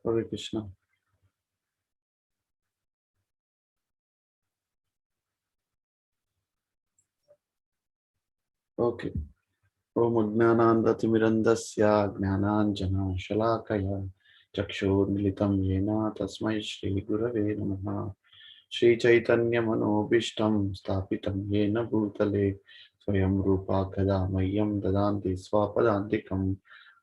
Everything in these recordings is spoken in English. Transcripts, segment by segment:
Hare Krishna. Okay. Om Ajnanandatimirandasya Jnananjana Shalakaya Chakshurmilitam Yena Tasmai Shri Gurave Namaha. Shri Chaitanya Manobishtam Stapitam Yena Bhutale Swayam Rupa Kadamayam Dadanti Swapadantikam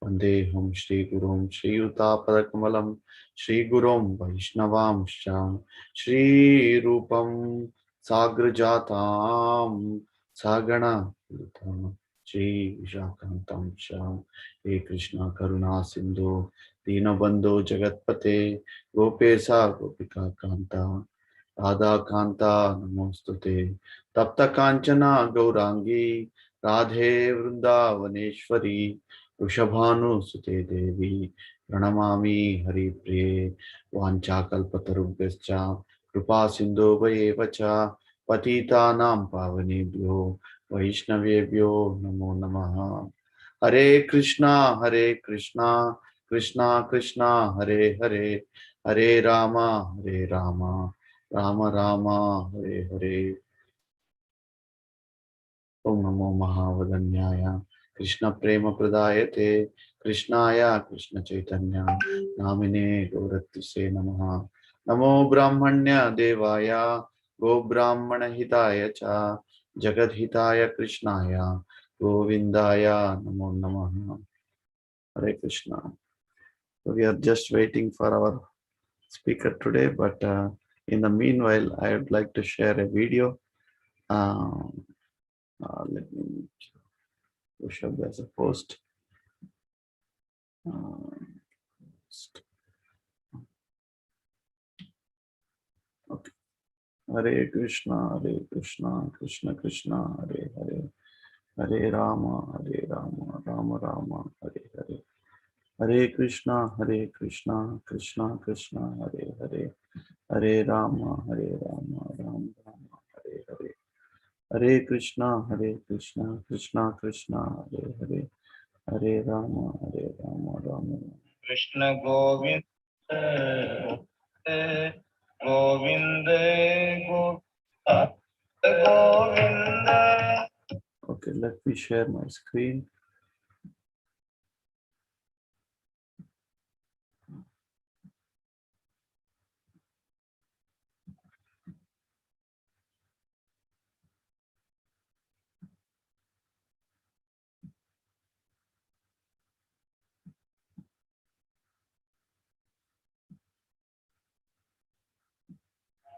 Vandeham Shri Gurum Shri Utapadakkamalam Shri Gurum Vaishnavamsha Shri Rupam Sagrajatam Sagana Shri Vishakantam Sham He Krishna Karuna Sindhu Dinabandhu Jagatpate Gopesa Gopika Kanta Radha Kanta Namostute Tapta Kanchana Gaurangi Radhe Vrindavaneshwari Rushabhanu Sute Devi Pranamami Hari Priye Vancha Kalpatarubhyascha Kripa Sindhu Vayevacha Patitanam Pavanebhyo Vaishnavebhyo Namo Namaha. Hare Krishna Krishna Krishna Hare Hare Hare Rama Rama Rama Hare Hare. Om Namo Mahavadanyaya Krishna Prema Pradayate Krishnaya Krishna Chaitanya Namine Gauratise Namaha. Namo Brahmanya Devaya Go Brahmana Hitaya Cha Jagat Hitaya Krishnaya Govindaya Namo Namaha. Hare Krishna. So we are just waiting for our speaker today, but in the meanwhile, I would like to share a video. Let me push up as a post. Okay. Hare Krishna, Krishna Krishna, Hare Hare, Hare Rama, Rama Rama, Hare Hare. Hare Krishna, Krishna Krishna, Hare Hare, Hare Rama, Rama Rama, Hare Hare. Hare Krishna, Krishna Krishna, Hare Hare, Hare Rama, Rama Rama. Krishna Govinda, Govinda, Govinda. Okay, let me share my screen.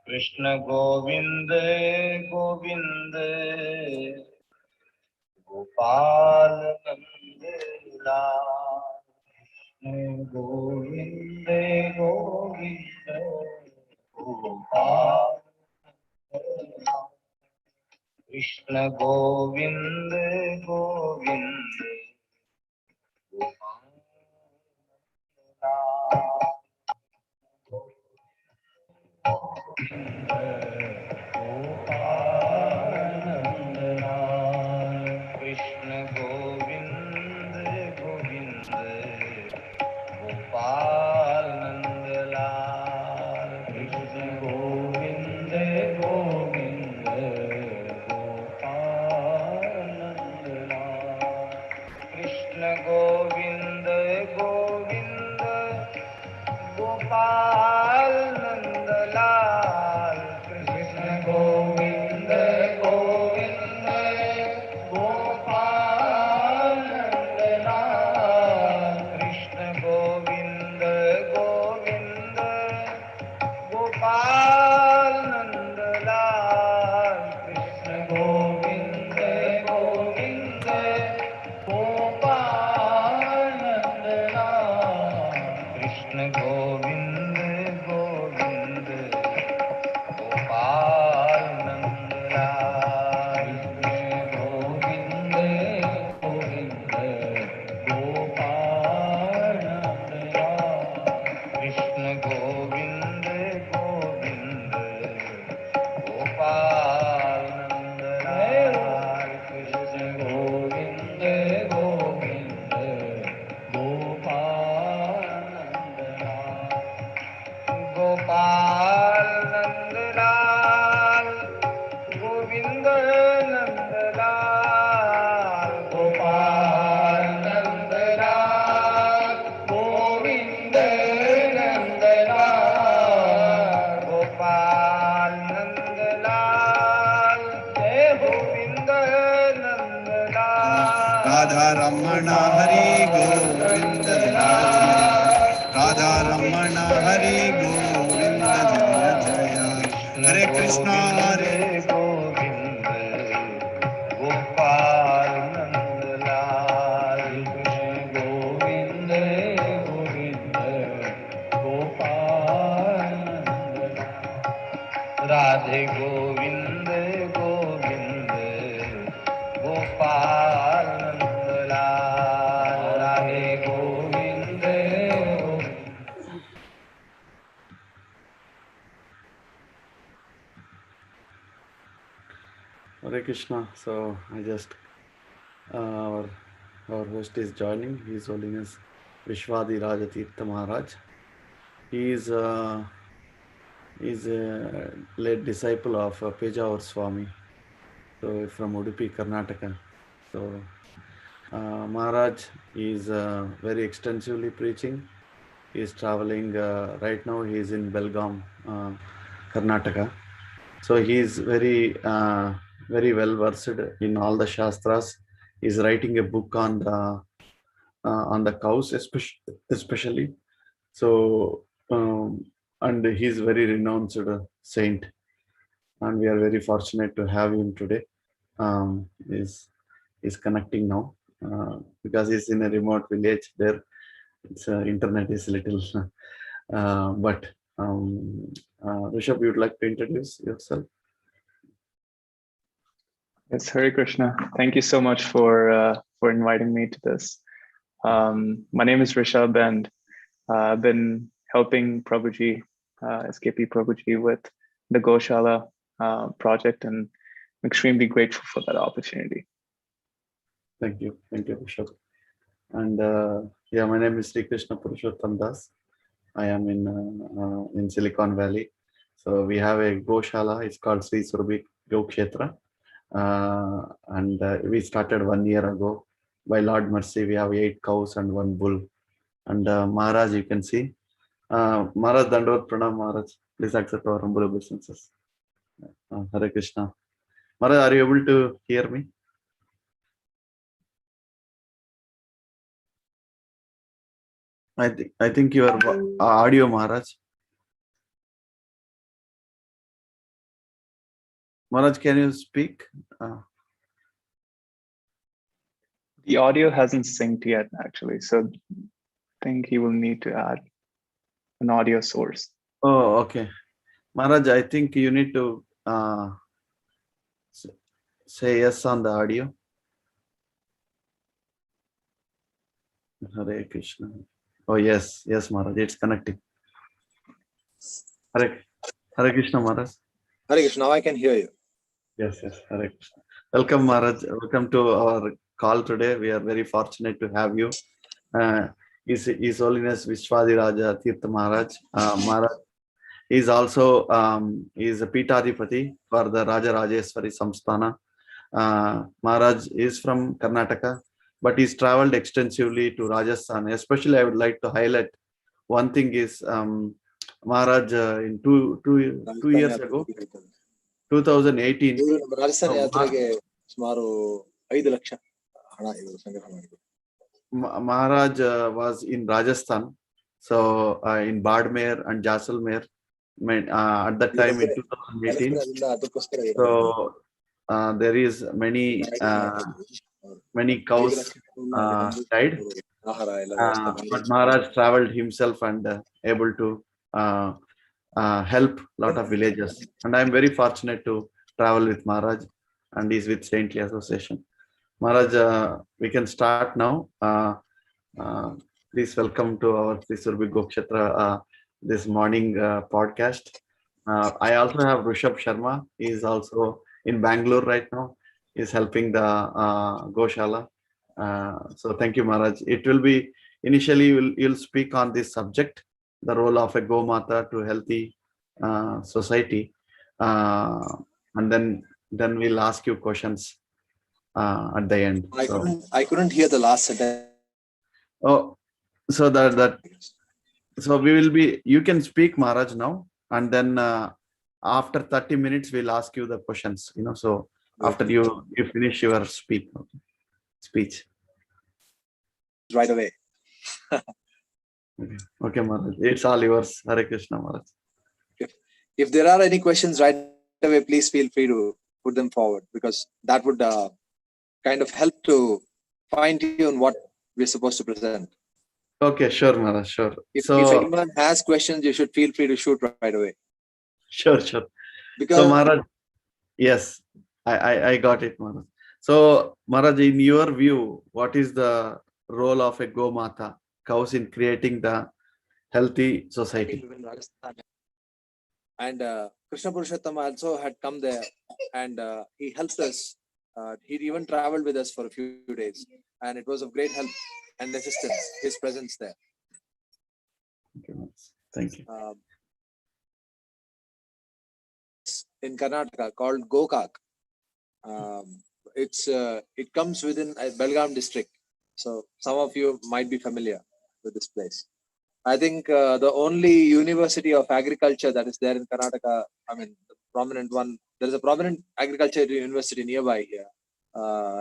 Krishna Govinda, Govinda, Gopal Nandala. Govinda, Govinda, Gopal. Krishna Govinda, Govinda, Gopal. Krishna Govinda, Govinda, Gopal Nandalal. Krishna Govinda, Govinda, Gopal Nandalal. Krishna Govinda, Govinda, Gopal Nandalal. Ramana Hari Govinda Jaya Radha Ramana Hari Govinda Jaya Jaya Hare Krishna Hare Govind Gopal Nandlal Krishna Govind Govind Gopal Nandlal Radhe Govind Govind Gopal Nandlal Radhe Govind Hare Krishna. So I just our host is joining. His Holiness Vishwadi Rajatirtha Maharaj. He is a late disciple of Pejavar Swami. So from Udupi, Karnataka. So Maharaj is very extensively preaching. He is traveling right now. He is in Belgaum, Karnataka. So he is very well versed in all the shastras. He is writing a book on the cows, especially. So and he is very renowned saint, and we are very fortunate to have him today. Is connecting now because he's in a remote village. There, it's internet is little, but Rishabh, you'd like to introduce yourself? Yes, Hare Krishna. Thank you so much for inviting me to this. My name is Rishabh, and I've been helping Prabhuji, SKP Prabhuji, with the Goshala project, and I'm extremely grateful for that opportunity. Thank you, Rishabh. And yeah, my name is Sri Krishna Purushottam Das. I am in Silicon Valley. So we have a goshala. It's called Sri Surabhi Gokshetra. And we started 1 year ago. By Lord Mercy, we have 8 cows and 1 bull. And Maharaj, you can see. Maharaj, Dandavad Pranam, Maharaj. Please accept our humble obeisances. Hare Krishna. Maharaj, are you able to hear me? I think your audio, Maharaj. Maharaj, can you speak? The audio hasn't synced yet, actually, so I think he will need to add an audio source. Oh, okay. Maharaj, I think you need to say yes on the audio. Hare Krishna. Oh, yes, Maharaj, it's connecting. Hare Krishna, Maharaj. Hare Krishna, now I can hear you. Yes, Hare Krishna. Welcome, Maharaj. Welcome to our call today. We are very fortunate to have you. His Holiness Vishwadi Raja Tirtha Maharaj. Maharaj is also is a Pitadipati for the Raja Rajeswari Samsthana. Maharaj is from Karnataka, but he's traveled extensively to Rajasthan. Especially, I would like to highlight one thing is Maharaj in two years ago, 2018. Rajasthan ಯಾತ್ರೆಗೆ ಸುಮಾರು 5 ಲಕ್ಷ ಹಣ ಇದು ಸಂಗ್ರಹ ಮಾಡಿದ್ರು. Maharaj was in Rajasthan, so in Badmer and Jaisalmer at that time in 2018. So there is many cows died, but Maharaj traveled himself and able to help a lot of villages. And I am very fortunate to travel with Maharaj, and he's with Saintly Association. Maharaj, we can start now. Please welcome to our Trisurbi Gokshetra this morning podcast. I also have Rishabh Sharma. He is also in Bangalore right now. He's helping the Goshala. So thank you, Maharaj. It will be initially you'll speak on this subject, the role of a gomatha to healthy society, and then we'll ask you questions at the end. I couldn't hear the last sentence. Oh, so so we will be. You can speak, Maharaj, now, and then after 30 minutes we'll ask you the questions. So after you finish your speech. right away. Okay, Maharaj. It's all yours. Hare Krishna, Maharaj. If there are any questions right away, please feel free to put them forward, because that would kind of help to fine tune what we're supposed to present. Okay, sure, Maharaj, sure. If So, anyone has questions, you should feel free to shoot right away. sure. So, Because Maharaj, yes, I got it, Maharaj. So, Maharaj, in your view, what is the role of a gomatha, cows, in creating the healthy society? and Krishna Purushottam also had come there, and he helped us. He even traveled with us for a few days, and it was of great help and assistance, his presence there. Okay, Maharaj. Thank you. In Karnataka called Gokak. It comes within Belgaum district, so some of you might be familiar with this place. I think the only university of agriculture that is there in Karnataka, I mean, the prominent one, there is a prominent agriculture university nearby here,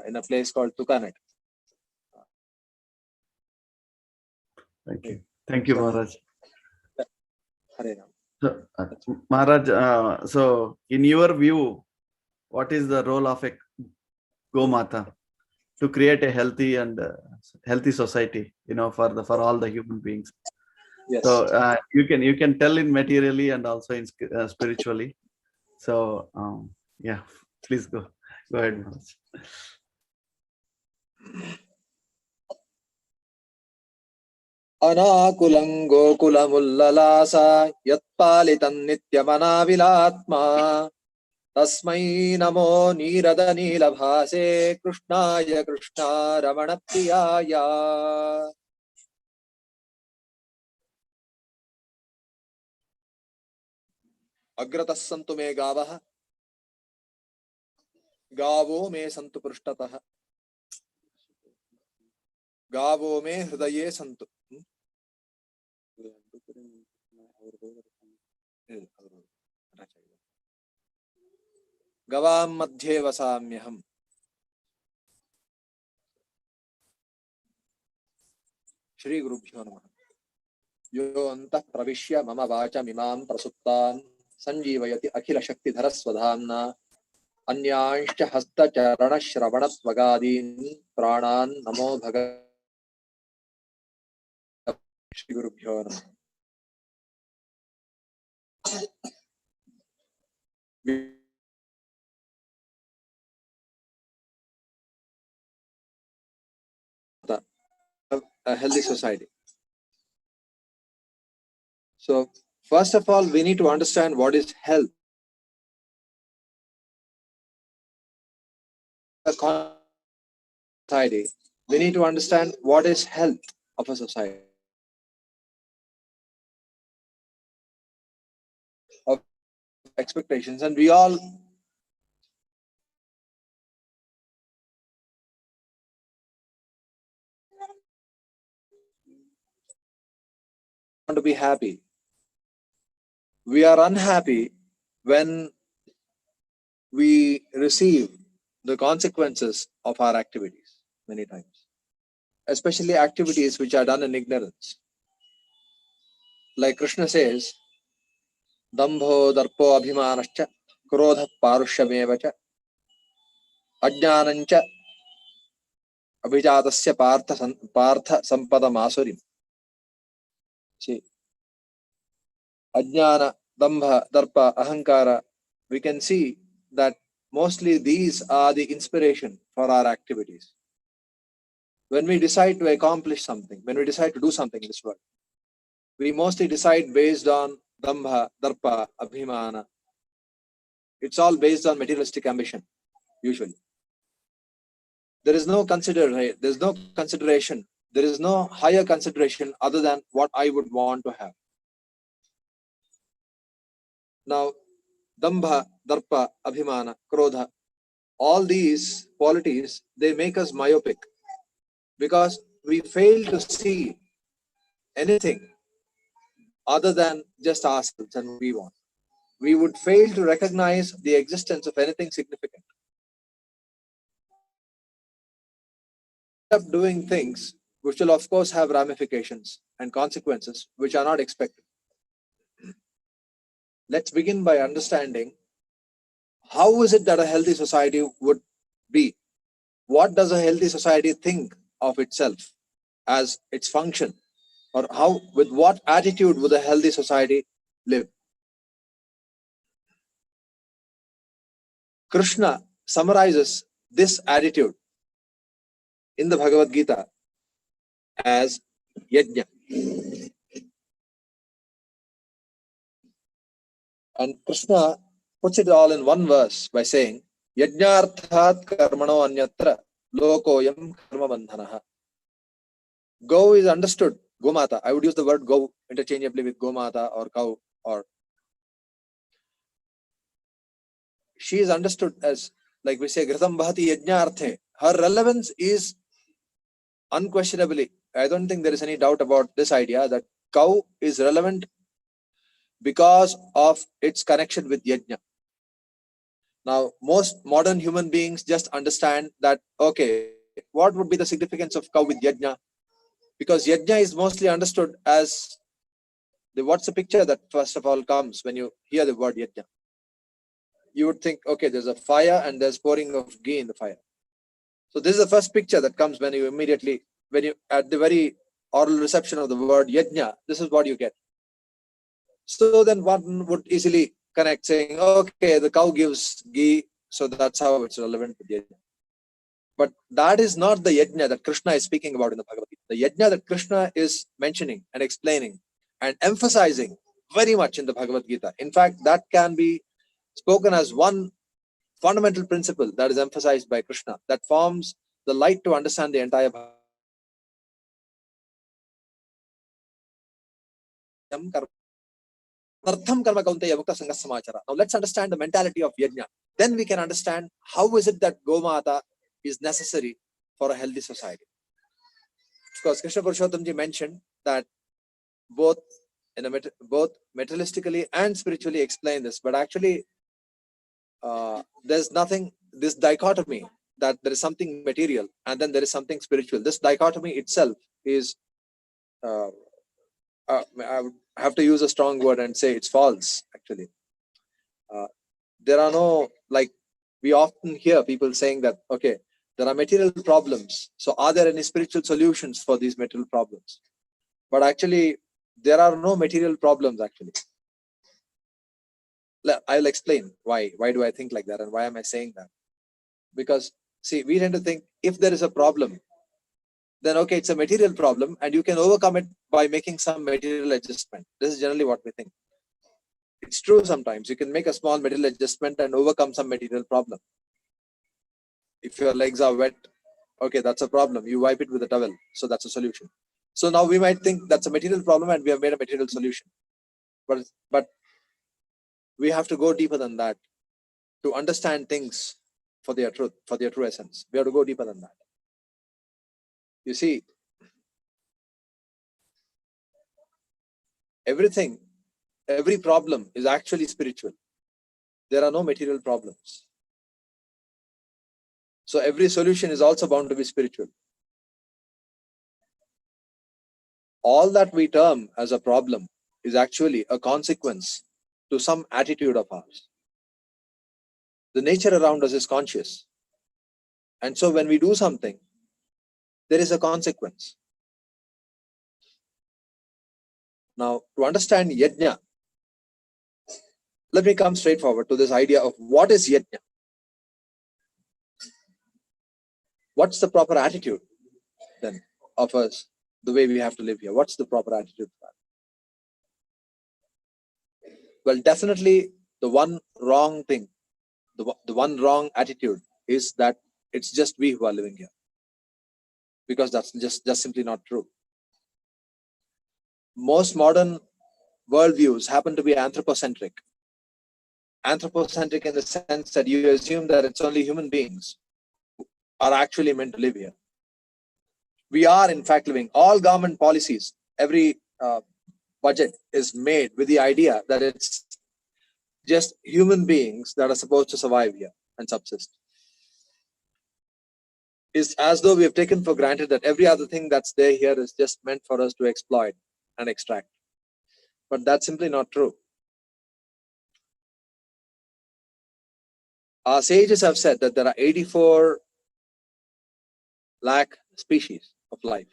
in a place called Tukanet. Thank you, Maharaj. Hare Ram. So, Maharaj, so in your view, what is the role of a gomata to create a healthy and healthy society, for all the human beings? Yes. So you can tell in materially and also in spiritually. So yeah, please go ahead, Maharaj. अनाकुलं गोकुलमुल्ललास यत्पालितं नित्यमनाविलात्मा तस्मै नमो नीरदनीलभासे कृष्णाय कृष्णारमणप्रियाय अग्रतः सन्तु मे गावः गावो मे सन्तु पृष्ठतः गावो मे हृदये सन्तु गवां मध्ये वसाम्यहम् श्री गुरुभ्यो नमः यो अन्तः प्रविश्य मम वाचमिमां प्रसुप्तान् संजीवयति अखिल शक्तिधरस्वधाम्ना अन्यांश्च हस्तचरणश्रवणत्वगादीन् प्राणान् नमो भगवते श्री गुरुभ्यो नमः a healthy society. So first of all, we need to understand what is health. A society, we need to understand what is health of a society. Of expectations, and we all want to be happy. We are unhappy when we receive the consequences of our activities many times, especially activities which are done in ignorance. Like Krishna says, Dambho darpo abhimanascha krodha parushamevacha ajnanancha abhijatasya partha sampadam asurim. See, ajnana, dambha, darpa, ahankara, we can see that mostly these are the inspiration for our activities. When we decide to accomplish something, when we decide to do something in this world, we mostly decide based on dambha, darpa, abhimana. It's all based on materialistic ambition, usually. There is no consideration, there is no higher consideration other than what I would want to have. Now, dambha, darpa, abhimana, krodha, all these qualities, they make us myopic because we fail to see anything other than just ourselves and what we want. We would fail to recognize the existence of anything significant. Up doing things which will of course have ramifications and consequences which are not expected. Let's begin by understanding how is it that a healthy society would be? What does a healthy society think of itself as its function? Or how, with what attitude would a healthy society live? Krishna summarizes this attitude in the Bhagavad Gita as yajna. And Krishna puts it all in one verse by saying, Yajnarthat karmano anyatra lokoyam karma bandhanaha. Go is understood, gomatha. I would use the word go interchangeably with gomatha or cow, or she is understood as, like we say, Ghritam Bhati Yajnarthe. Her relevance is unquestionably, I don't think there is any doubt about this idea that cow is relevant because of its connection with yajna. Now, most modern human beings just understand that, okay, what would be the significance of cow with yajna? Because yajna is mostly understood as what's the picture that first of all comes when you hear the word yajna? You would think, okay, there's a fire and there's pouring of ghee in the fire. So this is the first picture that comes when you immediately, when you, at the very oral reception of the word yajna, this is what you get. So then one would easily connect saying, okay, the cow gives ghee, so that's how it's relevant to the yajna. But that is not the yajna that Krishna is speaking about in the Bhagavad Gita. The yajna that Krishna is mentioning and explaining and emphasizing very much in the Bhagavad Gita. In fact, that can be spoken as one fundamental principle that is emphasized by Krishna that forms the light to understand the entire Bhagavad Gita. Now let's understand the mentality of yajna. Then we can understand how is it that gomatha is necessary for a healthy society. Because Krishna Purushottamji mentioned that both materialistically and spiritually explain this, but actually there's nothing, this dichotomy that there is something material and then there is something spiritual. This dichotomy itself is I would have to use a strong word and say it's false, actually. There are no, like, we often hear people saying that, okay, there are material problems. So are there any spiritual solutions for these material problems? But actually, there are no material problems, actually. I'll explain why. Why do I think like that? And why am I saying that? Because, see, we tend to think if there is a problem, then okay, it's a material problem and you can overcome it by making some material adjustment. This is generally what we think. It's true sometimes. You can make a small material adjustment and overcome some material problem. If your legs are wet, okay, that's a problem. You wipe it with a towel. So that's a solution. So now we might think that's a material problem and we have made a material solution. But we have to go deeper than that to understand things for their truth, for their true essence. We have to go deeper than that. You see, every problem is actually spiritual. There are no material problems. So every solution is also bound to be spiritual. All that we term as a problem is actually a consequence to some attitude of ours. The nature around us is conscious. And so when we do something, there is a consequence. Now, to understand yajna, let me come straight forward to this idea of what is yajna. What's the proper attitude then of us, the way we have to live here? What's the proper attitude for that? Well, definitely the one wrong thing, the one wrong attitude is that it's just we who are living here. Because that's just simply not true. Most modern worldviews happen to be anthropocentric. Anthropocentric in the sense that you assume that it's only human beings who are actually meant to live here. We are in fact living. All government policies, every budget is made with the idea that it's just human beings that are supposed to survive here and subsist. is as though we have taken for granted that every other thing that's there here is just meant for us to exploit and extract. But that's simply not true. Our sages have said that there are 84 lakh species of life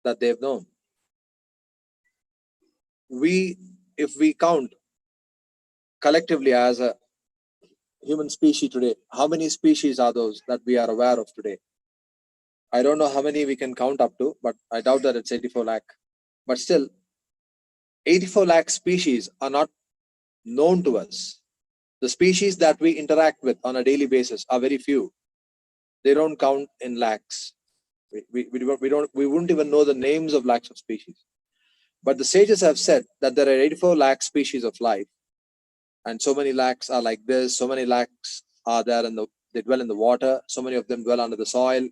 that they've known. If we count collectively as a human species today, how many species are those that we are aware of today? I don't know how many we can count up to, but I doubt that it's 84 lakh. But still, 84 lakh species are not known to us. The species that we interact with on a daily basis are very few. They don't count in lakhs. We wouldn't even know the names of lakhs of species. But the sages have said that there are 84 lakh species of life, and so many lakhs are like this, so many lakhs are there they dwell in the water, so many of them dwell under the soil,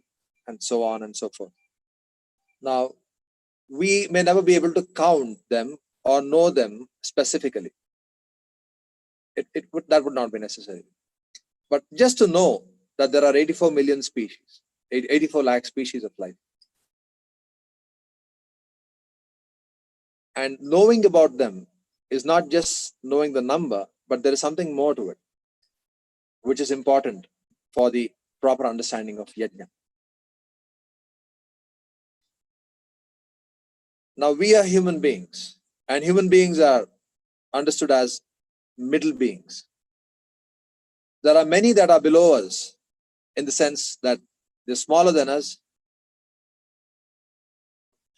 and so on and so forth. Now, we may never be able to count them or know them specifically. That would not be necessary. But just to know that there are 84 million species, 84 lakh species of life. And knowing about them is not just knowing the number, but there is something more to it, which is important for the proper understanding of yajna. Now, we are human beings, and human beings are understood as middle beings. There are many that are below us in the sense that they're smaller than us.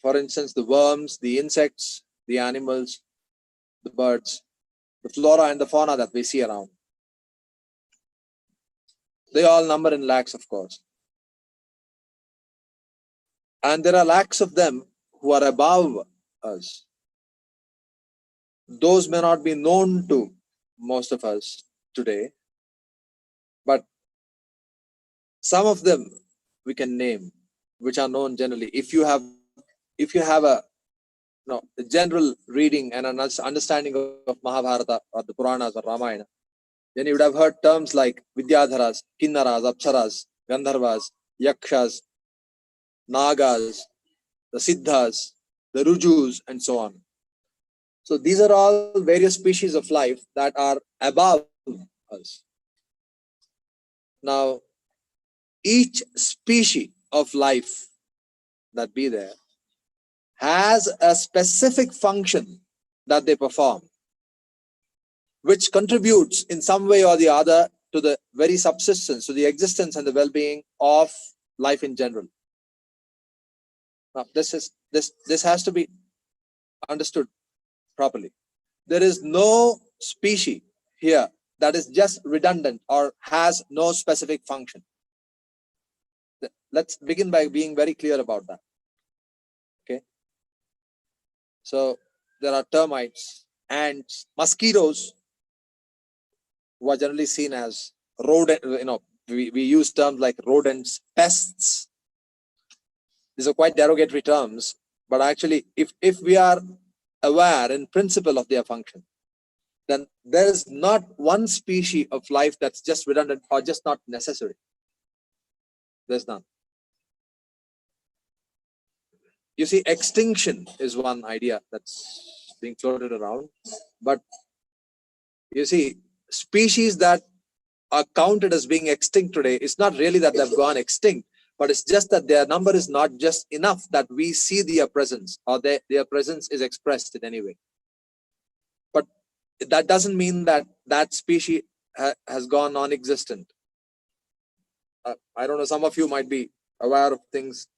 For instance, the worms, the insects, the animals, the birds, the flora and the fauna that we see around. They all number in lakhs, of course. And there are lakhs of them who are above us. Those may not be known to most of us today, but some of them we can name, which are known generally. If you have a general reading and an understanding of Mahabharata or the Puranas or Ramayana, then you would have heard terms like Vidyadharas, Kinnaras, Apsaras, Gandharvas, Yakshas, Nagas, the Siddhas, the Rujus, and so on. So these are all various species of life that are above us. Now, each species of life that be there has a specific function that they perform, which contributes in some way or the other to the very subsistence, to the existence and the well-being of life in general. Now, this has to be understood properly. There is no species here that is just redundant or has no specific function. Let's begin by being very clear about that. Okay. So there are termites, ants, mosquitoes, who are generally seen as rodent. We use terms like rodents, pests. These are quite derogatory terms, but actually, if we are aware in principle of their function, then there is not one species of life that's just redundant or just not necessary. There's none. You see, extinction is one idea that's being floated around, but you see, species that are counted as being extinct today, it's not really that they've gone extinct, but it's just that their number is not just enough that we see their presence or their presence is expressed in any way. But that doesn't mean that that species has gone non-existent. I don't know, some of you might be aware of things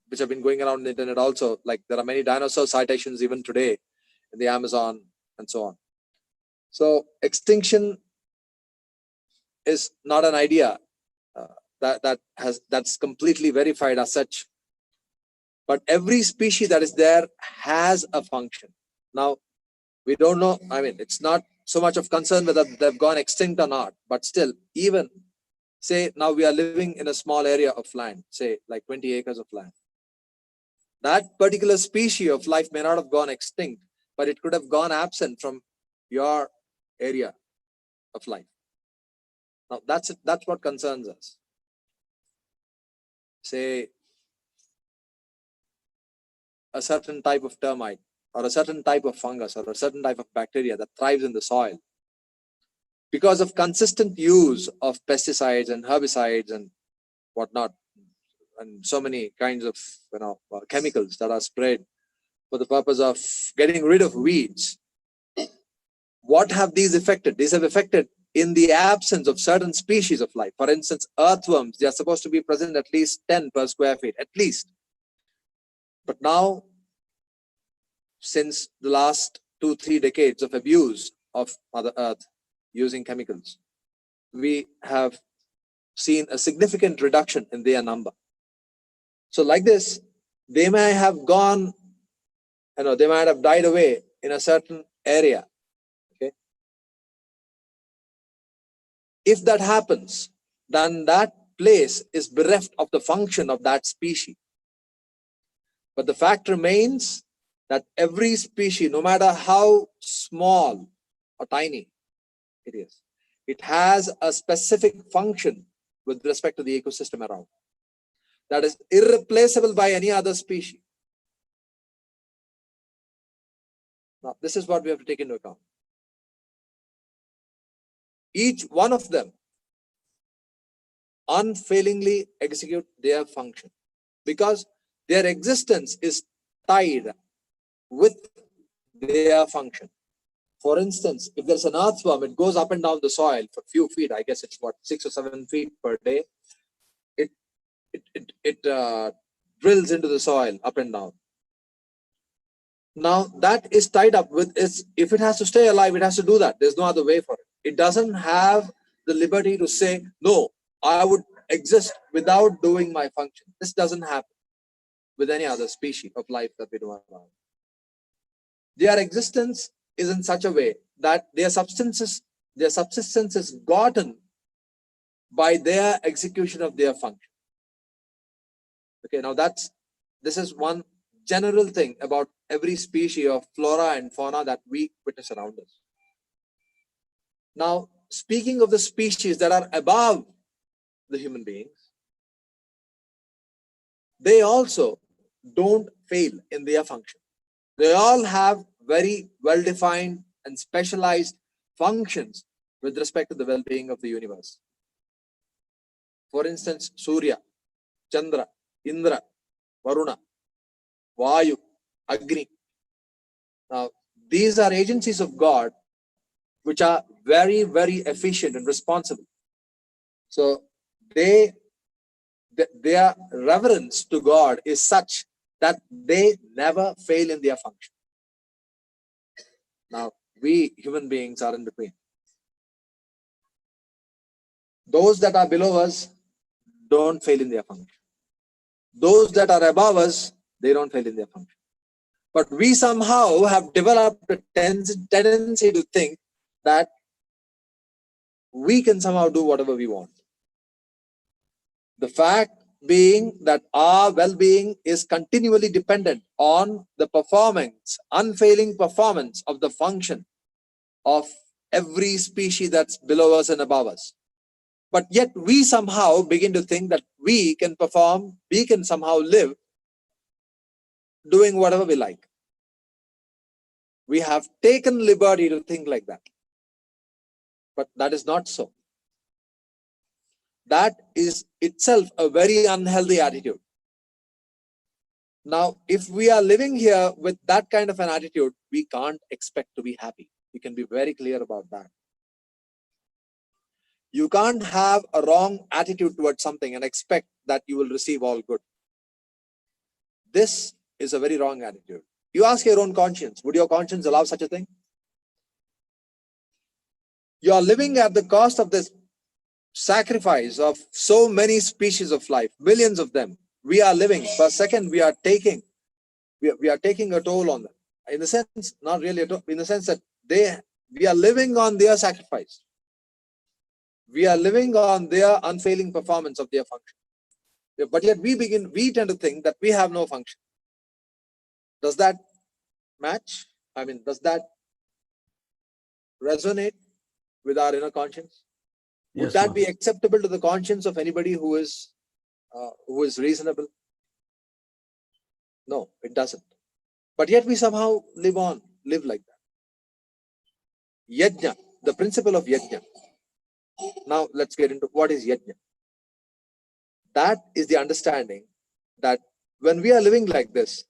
which have been going around the internet also, like there are many dinosaur citations even today in the Amazon and so on. So extinction is not an idea that's completely verified as such. But every species that is there has a function. Now, we don't know, I mean, it's not so much of concern whether they've gone extinct or not, but still, even say now we are living in a small area of land, say like 20 acres of land. That particular species of life may not have gone extinct, but it could have gone absent from your area of life. Now, that's what concerns us. say, a certain type of termite or a certain type of fungus or a certain type of bacteria that thrives in the soil, because of consistent use of pesticides and herbicides and whatnot, and so many kinds of chemicals that are sprayed for the purpose of getting rid of weeds, what have these affected? These have affected in the absence of certain species of life. For instance, earthworms, they are supposed to be present at least 10 per square feet, at least. But now, since the last 2-3 decades of abuse of Mother Earth using chemicals, we have seen a significant reduction in their number. So like this, they may have gone, they might have died away in a certain area. Okay. If that happens, then that place is bereft of the function of that species. But the fact remains that every species, no matter how small or tiny it is, it has a specific function with respect to the ecosystem around that is irreplaceable by any other species. Now, this is what we have to take into account. Each one of them unfailingly execute their function because their existence is tied with their function. For instance, if there's an earthworm, it goes up and down the soil for a few feet. I guess it's what, 6 or 7 feet per day. It drills into the soil up and down. Now that is tied up with its, if it has to stay alive, it has to do that. There's no other way for it. It doesn't have the liberty to say, no, I would exist without doing my function. This doesn't happen with any other species of life that we do around. Their existence is in such a way that their subsistence is gotten by their execution of their function. Okay, now this is one general thing about every species of flora and fauna that we witness around us. Now, speaking of the species that are above the human beings, they also don't fail in their function. They all have very well-defined and specialized functions with respect to the well-being of the universe. For instance, Surya, Chandra, Indra, Varuna, Vayu, Agni. Now, these are agencies of God which are very, very efficient and responsible. So their reverence to God is such that they never fail in their function. Now, we human beings are in between. Those that are below us don't fail in their function. Those that are above us, they don't fail in their function. But we somehow have developed a tendency to think that we can somehow do whatever we want. The fact being that our well-being is continually dependent on the performance, unfailing performance of the function of every species that's below us and above us. But yet we somehow begin to think that we can perform, we can somehow live doing whatever we like. We have taken liberty to think like that. But that is not so. That is itself a very unhealthy attitude. Now, if we are living here with that kind of an attitude, we can't expect to be happy. We can be very clear about that. You can't have a wrong attitude towards something and expect that you will receive all good. This is a very wrong attitude. You ask your own conscience, would your conscience allow such a thing? You are living at the cost of this sacrifice of so many species of life, millions of them. We are living per second. We are taking a toll on them. In the sense, not really a toll, in the sense that we are living on their sacrifice. We are living on their unfailing performance of their function. But yet we tend to think that we have no function. Does that match? I mean, does that resonate with our inner conscience? Would Yes, that Master. be acceptable to the conscience of anybody who is who is reasonable? No, it doesn't. But yet we somehow live like that. Yajna, the principle of yajna. Now let's get into what is yajna. That is the understanding that when we are living like this,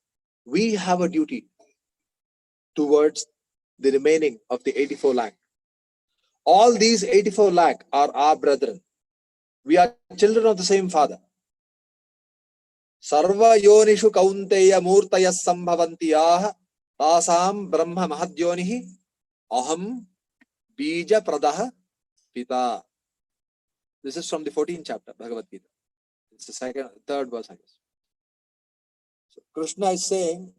we have a duty towards the remaining of the 84 lakh. All these 84 lakh are our brethren. We are children of the same father. Sarva yonishu kaunteya murtaya sambhavantiyaha tasam brahma mahadyonihi aham bija pradaha pita. This is from the 14th chapter, Bhagavad Gita. It's the third verse, I guess. So Krishna is saying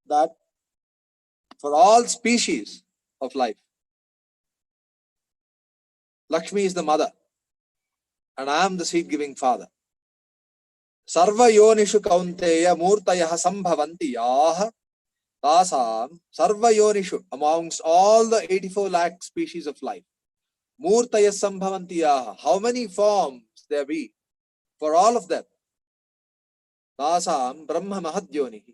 that for all species of life, Lakshmi is the mother, and I am the seed-giving father. Sarva yonishu kaunteya murtayaha sambhavanti yaha tasam sarva yonishu, amongst all the 84 lakh species of life. Murtaya sambhavanti yaha, how many forms there be for all of them? Tasam brahma mahadyonihi.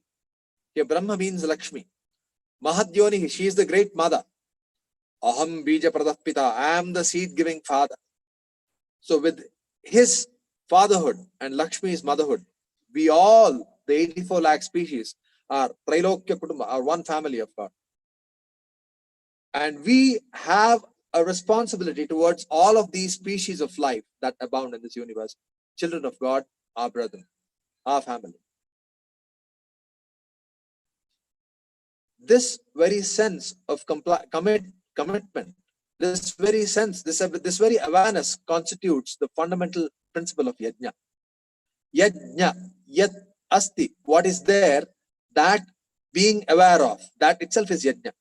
Here Brahma means Lakshmi. Mahadyonihi, she is the great mother. Aham bija pradah pita, I am the seed-giving father. So with his fatherhood and Lakshmi's motherhood, we all, the 84 lakh species, are Trailokya Kutumba, are one family of God. And we have a responsibility towards all of these species of life that abound in this universe. Children of God, our brethren, our family. This very sense of commitment, this very sense, this very awareness constitutes the fundamental principle of yajna. Yajna, yat asti, what is there, that being aware of, that itself is yajna.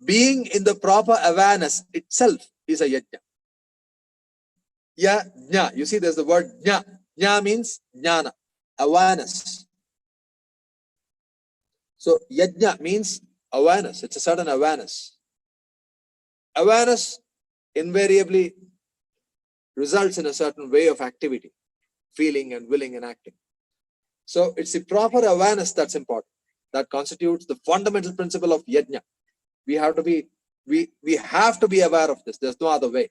Being in the proper awareness itself is a yajna. Yajna, you see there's the word jna. Jna means jnana, awareness. So yajna means awareness, it's a certain awareness. Awareness invariably results in a certain way of activity, feeling and willing and acting. So it's the proper awareness that's important. That constitutes the fundamental principle of yajna. We have to be aware of this. There's no other way.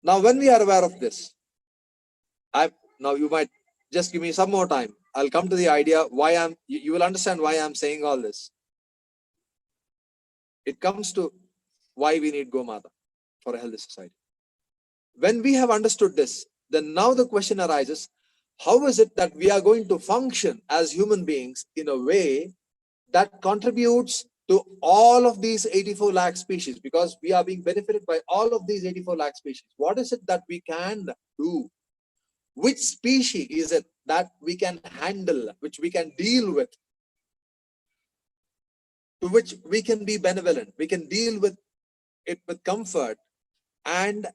Now, when we are aware of this, now you might just give me some more time. I'll come to the idea why you will understand why I'm saying all this. It comes to why we need gomatha for a healthy society. When we have understood this, then now the question arises, how is it that we are going to function as human beings in a way that contributes to all of these 84 lakh species, because we are being benefited by all of these 84 lakh species? What is it that we can do? Which species is it that we can handle, which we can deal with, to which we can be benevolent, we can deal with it with comfort and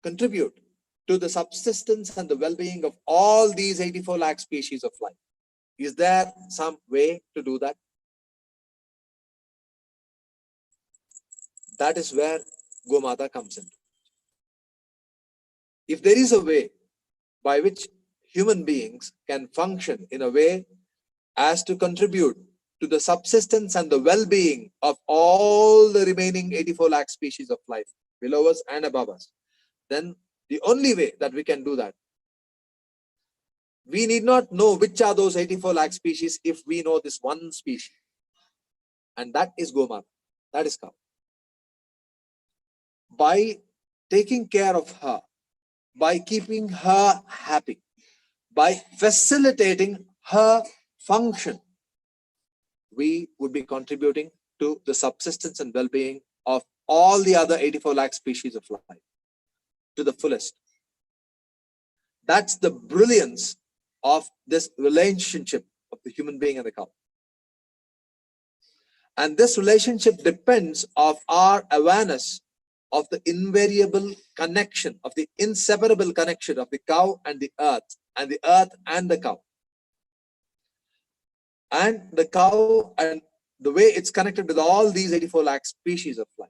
contribute to the subsistence and the well-being of all these 84 lakh species of life? Is there some way to do that? That is where gomatha comes in. If there is a way by which human beings can function in a way as to contribute to the subsistence and the well-being of all the remaining 84 lakh species of life below us and above us, then the only way that we can do that, we need not know which are those 84 lakh species if we know this one species, and that is gomatha, that is cow. By taking care of her, by keeping her happy, by facilitating her function, we would be contributing to the subsistence and well-being of all the other 84 lakh species of life to the fullest. That's the brilliance of this relationship of the human being and the cow. And this relationship depends on our awareness of the invariable connection, of the inseparable connection of the cow and the earth and the cow. And the cow and the way it's connected with all these 84 lakh species of life.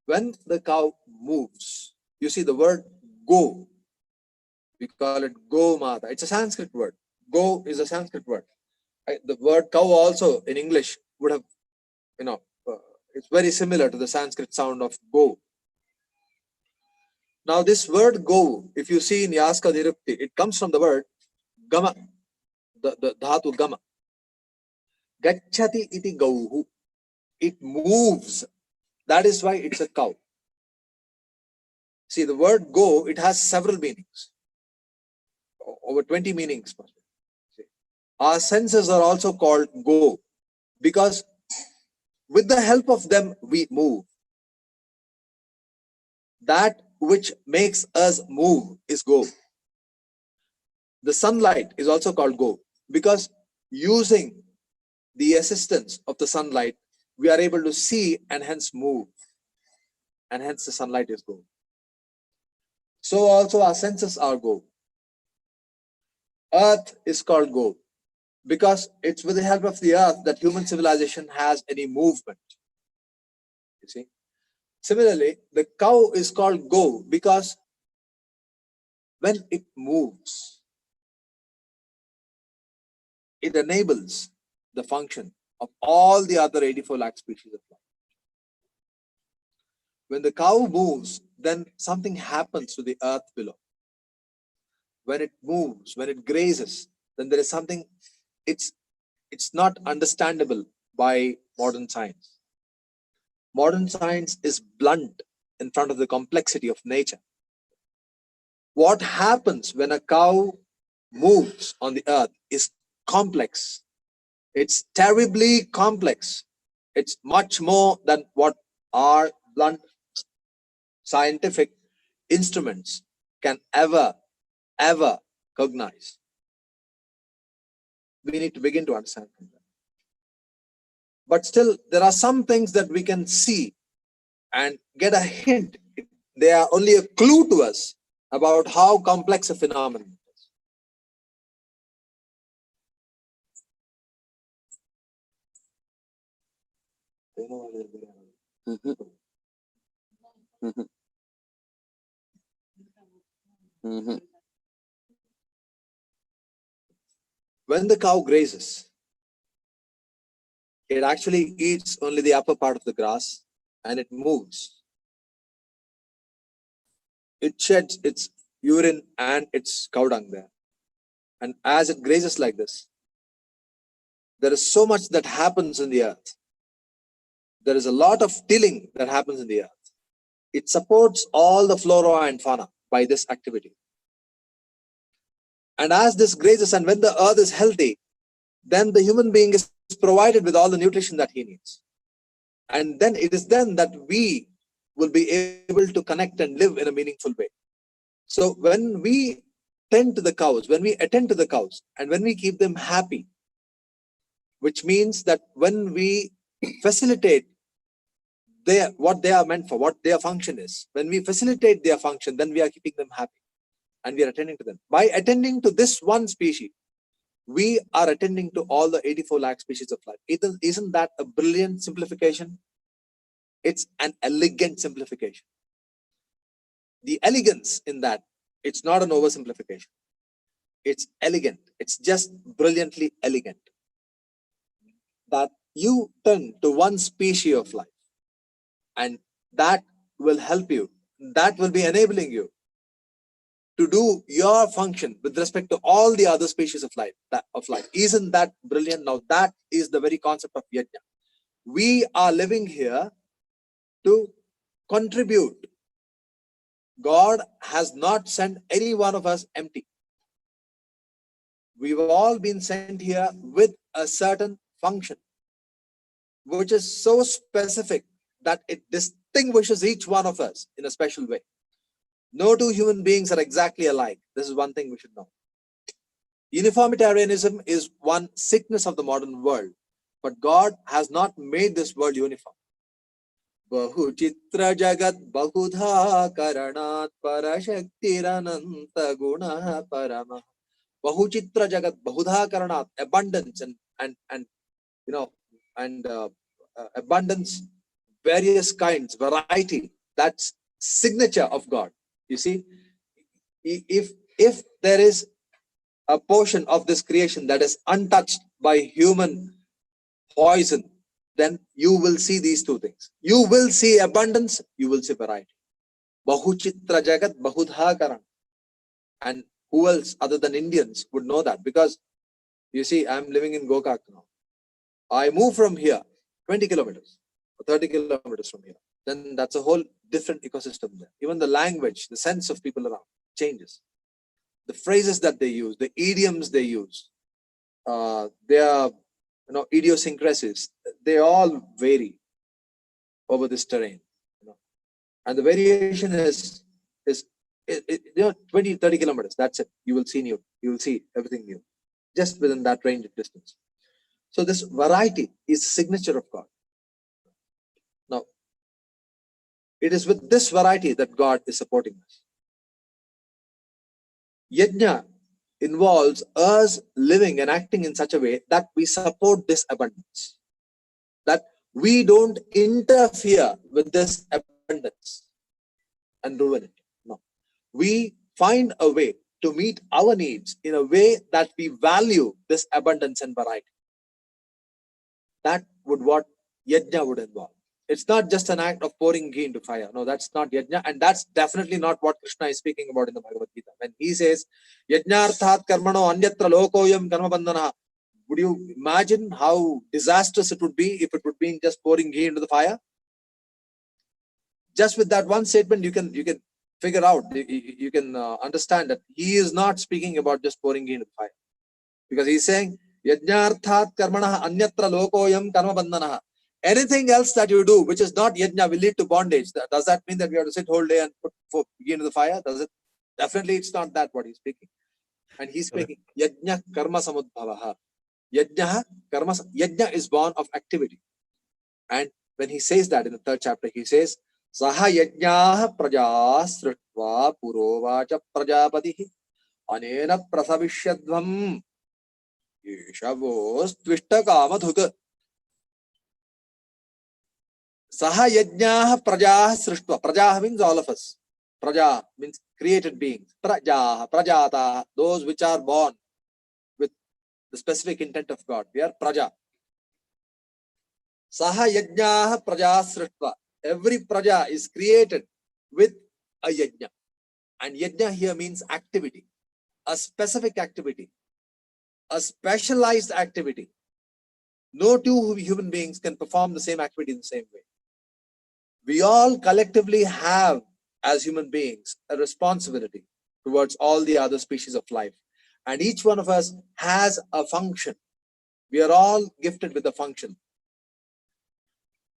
When the cow moves, you see the word go. We call it gomatha. It's a Sanskrit word. Go is a Sanskrit word. The word cow also in English would have, it's very similar to the Sanskrit sound of go. Now this word go, if you see in Yaska Nirukti, it comes from the word gama, the dhatu gama. Gacchati iti gauhu. It moves. That is why it's a cow. See, the word go, it has several meanings. Over 20 meanings. Our senses are also called go because with the help of them, we move. That which makes us move is go. The sunlight is also called go because using the assistance of the sunlight, we are able to see and hence move. And hence the sunlight is go. So also our senses are go. Earth is called go because it's with the help of the earth that human civilization has any movement. You see? Similarly, the cow is called go because when it moves, it enables the function of all the other 84 lakh species of life. When the cow moves, then something happens to the earth below. When it moves, when it grazes, then there is something, it's not understandable by modern science. Modern science is blunt in front of the complexity of nature. What happens when a cow moves on the earth is complex. It's terribly complex. It's much more than what our blunt scientific instruments can ever cognize. We need to begin to understand that. But still, there are some things that we can see and get a hint. They are only a clue to us about how complex a phenomenon is. When the cow grazes, it actually eats only the upper part of the grass and it moves. It sheds its urine and its cow dung there. And as it grazes like this, there is so much that happens in the earth. There is a lot of tilling that happens in the earth. It supports all the flora and fauna by this activity. And as this grazes and when the earth is healthy, then the human being is provided with all the nutrition that he needs. And then it is then that we will be able to connect and live in a meaningful way. So when we tend to the cows, when we attend to the cows, and when we keep them happy, which means that when we facilitate what they are meant for, what their function is, when we facilitate their function, then we are keeping them happy and we are attending to them. By attending to this one species, we are attending to all the 84 lakh species of life. Isn't that a brilliant simplification? It's an elegant simplification. The elegance in that, it's not an oversimplification. It's elegant. It's just brilliantly elegant. That you turn to one species of life and that will help you. That will be enabling you to do your function with respect to all the other species of life. Isn't that brilliant? Now that is the very concept of yajna. We are living here to contribute. God has not sent any one of us empty. We've all been sent here with a certain function, which is so specific that it distinguishes each one of us in a special way. No two human beings are exactly alike. This is one thing we should know. Uniformitarianism is one sickness of the modern world, but God has not made this world uniform. Bahu chitra jagat bahudha karanat parashaktirananta guna parama. Bahu chitra jagat bahudha karanat, abundance and abundance, various kinds, variety. That's signature of God. You see, If there is a portion of this creation that is untouched by human poison, then you will see these two things. You will see abundance, you will see variety. Bahuchitra jagat bahudha karan. And who else other than Indians would know that? Because you see, I'm living in Gokak now. I move from here 20 kilometers or 30 kilometers from here. Then that's a whole different ecosystem there. Even the language, the sense of people around changes. The phrases that they use, the idioms they use, their idiosyncrasies, they all vary over this terrain. And the variation is 20, 30 kilometers. That's it. You will see new. You will see everything new, just within that range of distance. So this variety is signature of God. Now, it is with this variety that God is supporting us. Yajna involves us living and acting in such a way that we support this abundance, that we don't interfere with this abundance and ruin it. No, we find a way to meet our needs in a way that we value this abundance and variety. That would what yajna would involve. It's not just an act of pouring ghee into fire. No, that's not yajna, and that's definitely not what Krishna is speaking about in the Bhagavad Gita. When he says yajnarthat karmano anyatra lokoyam karma bandhana, would you imagine how disastrous it would be if it would be just pouring ghee into the fire? Just with that one statement, you can figure out, you can understand that he is not speaking about just pouring ghee into the fire, because he's saying yajnarthat karmana anyatra lokoyam karma bandhana. Anything else that you do which is not yajna will lead to bondage. Does that mean that we have to sit whole day and put ghee into the fire? Does it? Definitely it's not that what he's speaking. And he's speaking yajna karma samudbhavaha. Yajna is born of activity. And when he says that in the third chapter, he says saha yajnaha praja sritva purovacha prajapatihi anena prasavishyadvam yeshavos tvishta kamadhuka. Saha yajnaha prajaha srishtva. Prajaha means all of us. Praja means created beings. Prajaha, prajata, those which are born with the specific intent of God. We are praja. Saha yajnaha praja srishtva. Every praja is created with a yajna. And yajna here means activity. A specific activity. A specialized activity. No two human beings can perform the same activity in the same way. We all collectively have, as human beings, a responsibility towards all the other species of life. And each one of us has a function. We are all gifted with a function.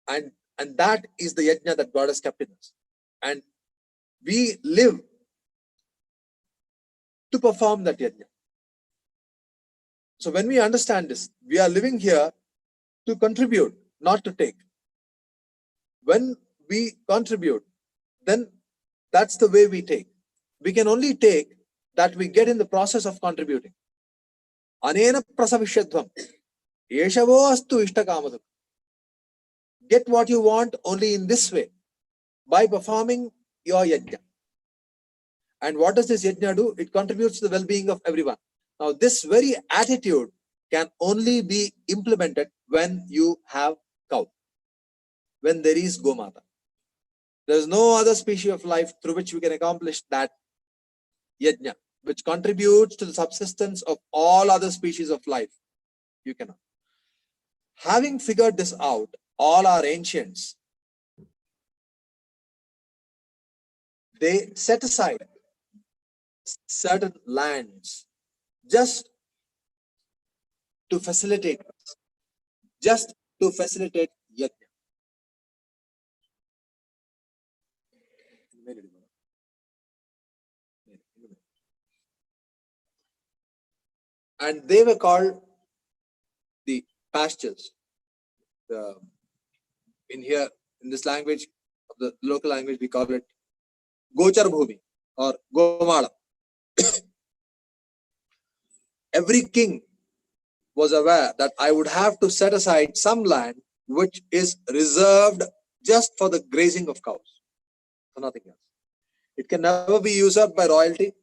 And that is the yajna that God has kept in us. And we live to perform that yajna. So when we understand this, we are living here to contribute, not to take. When we contribute, then that's the way we take. We can only take that we get in the process of contributing. Anena prasavishyadvam. Yeshavo astu ishtakamadhu. Get what you want only in this way, by performing your yajna. And what does this yajna do? It contributes to the well-being of everyone. Now, this very attitude can only be implemented when you have cow, when there is gomatha. There is no other species of life through which we can accomplish that yajna, which contributes to the subsistence of all other species of life. You cannot. Having figured this out, all our ancients, they set aside certain lands just to facilitate yajna. And they were called the pastures. In this language, of the local language, we call it gochar bhumi or gomala. Every king was aware that I would have to set aside some land which is reserved just for the grazing of cows, for nothing else. It can never be usurped by royalty.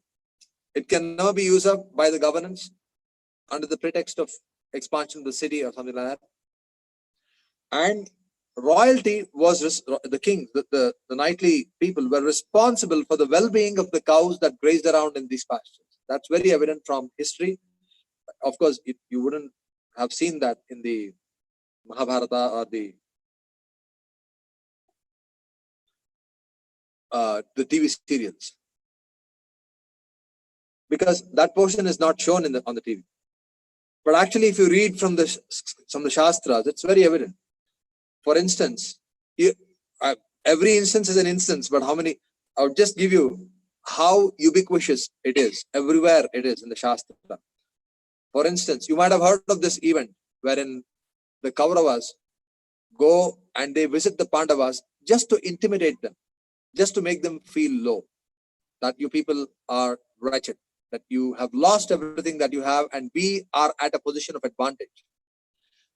It can never be used up by the governance under the pretext of expansion of the city or something like that. And royalty was the king, the knightly people were responsible for the well-being of the cows that grazed around in these pastures. That's very evident from history. Of course, you wouldn't have seen that in the Mahabharata or the TV serials, because that portion is not shown on the TV. But actually, if you read from the Shastras, it's very evident. For instance, every instance is an instance, but how many? I'll just give you how ubiquitous it is. Everywhere it is in the Shastra. For instance, you might have heard of this event wherein the Kauravas go and they visit the Pandavas just to intimidate them, just to make them feel low, that you people are wretched, that you have lost everything that you have, and we are at a position of advantage.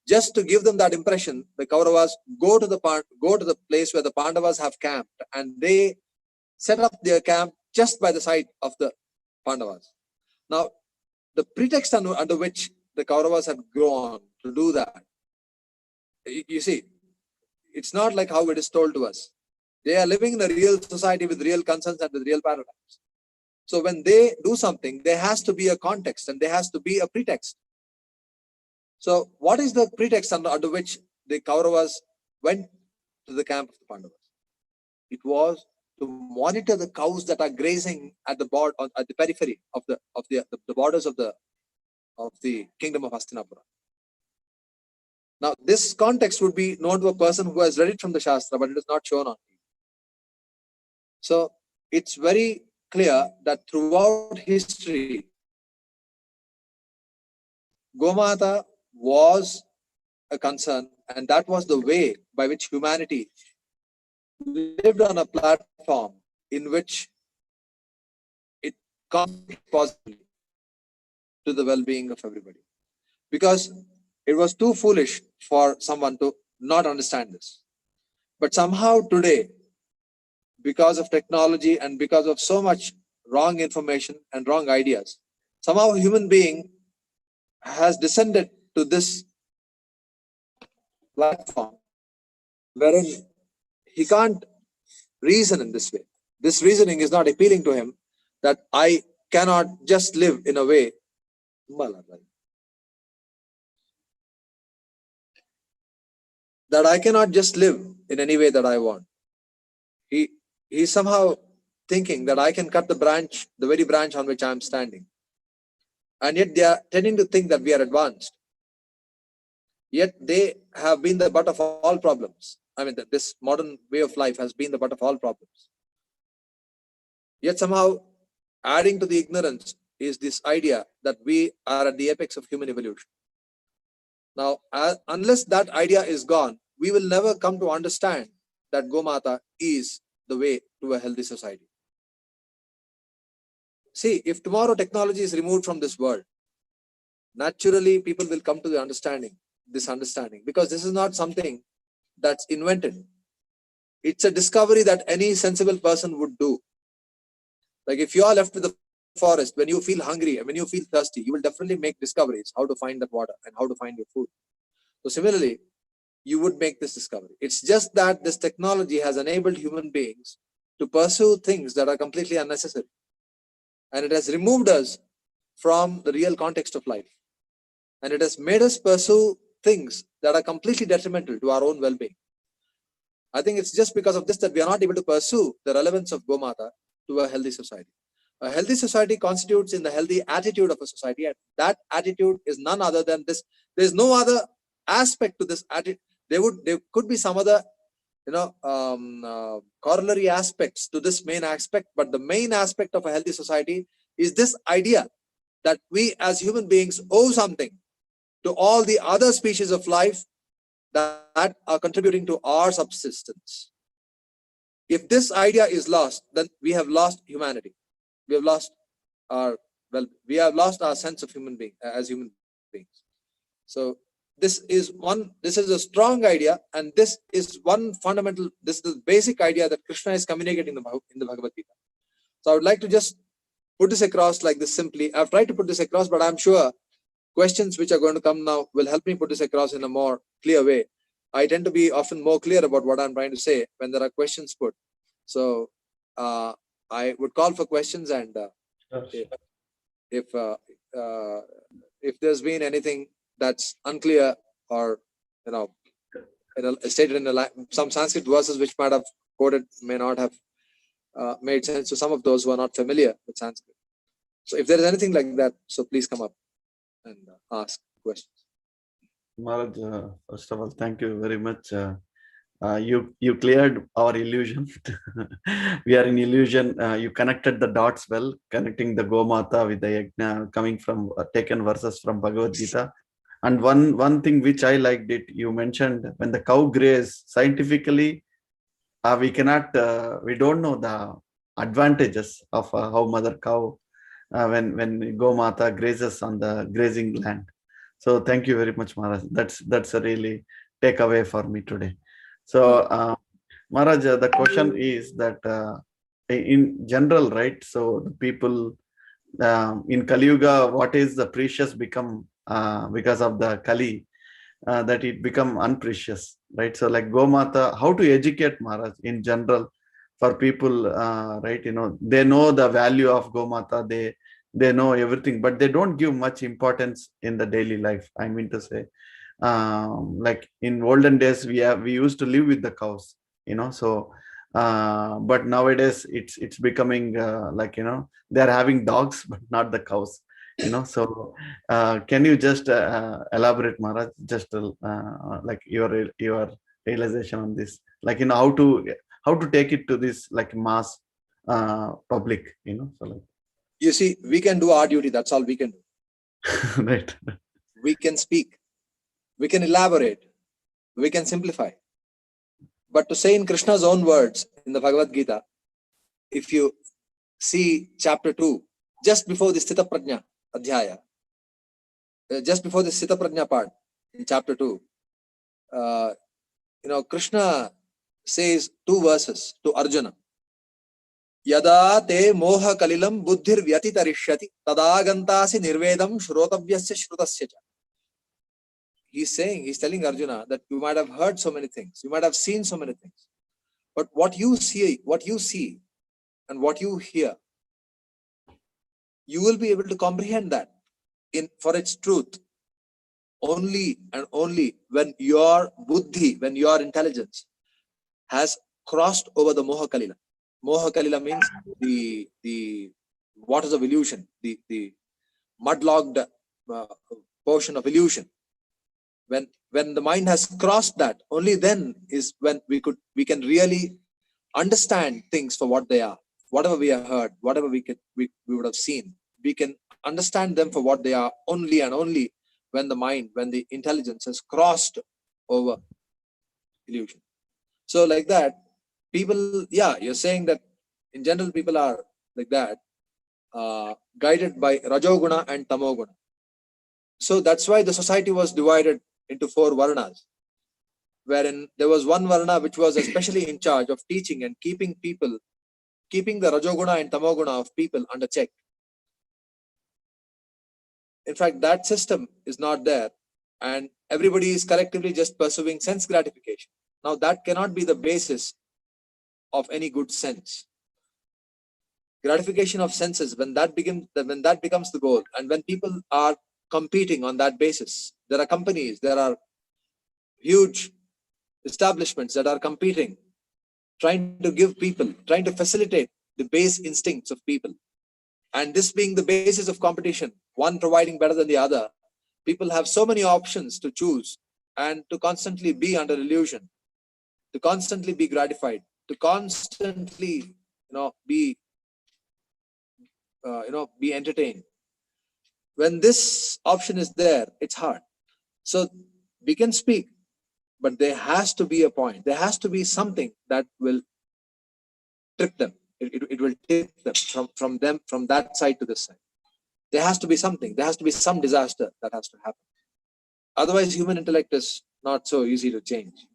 Just to give them that impression, the Kauravas go to the place where the Pandavas have camped, and they set up their camp just by the side of the Pandavas. Now, the pretext under which the Kauravas had gone to do that, you see, it's not like how it is told to us. They are living in a real society with real concerns and with real paradigms. So when they do something, there has to be a context and there has to be a pretext. So what is the pretext under which the Kauravas went to the camp of the Pandavas? It was to monitor the cows that are grazing at the periphery of the borders of the kingdom of Hastinapura. Now, this context would be known to a person who has read it from the Shastra, but it is not shown on TV. So it's very clear that throughout history, gomatha was a concern, and that was the way by which humanity lived on a platform in which it contributed positively to the well-being of everybody. Because it was too foolish for someone to not understand this. But somehow today, because of technology and because of so much wrong information and wrong ideas, somehow a human being has descended to this platform wherein he can't reason in this way. This reasoning is not appealing to him, that I cannot just live in a way that I cannot just live in any way that I want. He's somehow thinking that I can cut the very branch on which I am standing. And yet they are tending to think that we are advanced. Yet they have been the butt of all problems. I mean, this modern way of life has been the butt of all problems. Yet somehow adding to the ignorance is this idea that we are at the apex of human evolution. Now, unless that idea is gone, we will never come to understand that gomatha is the way to a healthy society. See, if tomorrow technology is removed from this world, naturally people will come to this understanding, because this is not something that's invented. It's a discovery that any sensible person would do. Like if you are left with the forest, when you feel hungry and when you feel thirsty, you will definitely make discoveries how to find that water and how to find your food. So similarly, you would make this discovery. It's just that this technology has enabled human beings to pursue things that are completely unnecessary. And it has removed us from the real context of life. And it has made us pursue things that are completely detrimental to our own well-being. I think it's just because of this that we are not able to pursue the relevance of gomatha to a healthy society. A healthy society constitutes in the healthy attitude of a society, and that attitude is none other than this. There's no other aspect to this attitude. There could be some other, corollary aspects to this main aspect, but the main aspect of a healthy society is this idea that we as human beings owe something to all the other species of life that are contributing to our subsistence. If this idea is lost, then we have lost humanity. We have lost our sense of human being as human beings. So this is a strong idea, and this is the basic idea that Krishna is communicating in the Bhagavad Gita. So I would like to just put this across like this simply. I've tried to put this across, but I'm sure questions which are going to come now will help me put this across in a more clear way. I tend to be often more clear about what I'm trying to say when there are questions put. So I would call for questions, and if if there's been anything that's unclear, or stated in some Sanskrit verses which might have quoted may not have made sense to some of those who are not familiar with Sanskrit. So if there is anything like that, so please come up and ask questions. Maharaj, first of all, thank you very much. You cleared our illusion. We are in illusion. You connected the dots well, connecting the gomatha with the yajna, coming from taken verses from Bhagavad Gita. And one thing which I liked it, you mentioned when the cow graze, scientifically, we don't know the advantages of how mother cow when gomatha grazes on the grazing land. So thank you very much, Maharaj. That's a really takeaway for me today. So Maharaj, the question is that in general, right? So the people in Kali Yuga, what is the precious become because of the Kali, that it become unprecious, right? So like Gomata, how to educate, Maharaj, in general for people, right? They know the value of Gomata, they know everything, but they don't give much importance in the daily life. I mean to say, like in olden days, we used to live with the cows, so but nowadays it's becoming like they're having dogs but not the cows, so can you just elaborate, Maharaj, just like your realization on this, like how to take it to this like mass public, so like You see, we can do our duty. That's all we can do. right. We can speak, we can elaborate, we can simplify. But to say in Krishna's own words in the Bhagavad Gita, if you see chapter 2, just before the Sthita Prajna Adhyaya, just before the Sthita Prajna part in chapter 2, Krishna says 2 verses to Arjuna. Yada te moha kalilam buddhir vyatitarishyati tadagantasi nirvedam shrotavyasya shrutasya cha. He's telling Arjuna that you might have heard so many things, you might have seen so many things, but what you see and what you hear, you will be able to comprehend that for its truth only and only when your buddhi, when your intelligence has crossed over the moha kalila. Moha kalila means the waters of illusion, the mudlogged portion of illusion. When the mind has crossed that, only then is when we can really understand things for what they are. Whatever we have heard, whatever we would have seen, we can understand them for what they are only and only when the intelligence has crossed over illusion. So like that, people, you're saying that in general people are like that, guided by Rajoguna and Tamoguna. So that's why the society was divided into 4 varnas, wherein there was one varna which was especially in charge of teaching and keeping the Rajoguna and Tamoguna of people under check. In fact, that system is not there, and everybody is collectively just pursuing sense gratification. Now that cannot be the basis of any good sense. Gratification of senses, when that becomes the goal, and when people are competing on that basis, there are companies, there are huge establishments that are competing, trying to facilitate the base instincts of people. And this being the basis of competition, one providing better than the other, people have so many options to choose and to constantly be under illusion, to constantly be gratified, to constantly be entertained. When this option is there, it's hard. So we can speak, but there has to be a point, there has to be something that will trip them. It will tip them from that side to this side. There has to be something, there has to be some disaster that has to happen. Otherwise, human intellect is not so easy to change.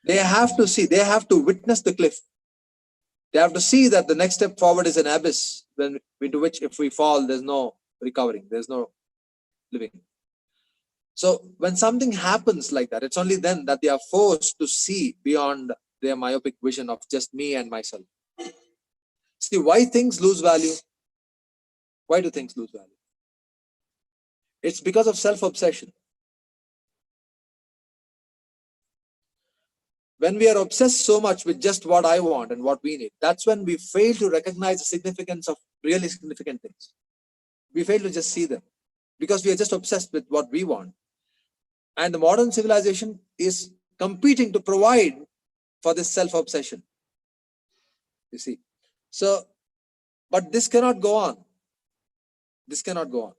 They have to witness the cliff. They have to see that the next step forward is an abyss into which if we fall, there's no recovering, there's no living. So when something happens like that, it's only then that they are forced to see beyond their myopic vision of just me and myself. See, why things lose value? Why do things lose value? It's because of self-obsession. When we are obsessed so much with just what I want and what we need, that's when we fail to recognize the significance of really significant things. We fail to just see them because we are just obsessed with what we want. And the modern civilization is competing to provide for this self-obsession. You see. So, but this cannot go on. This cannot go on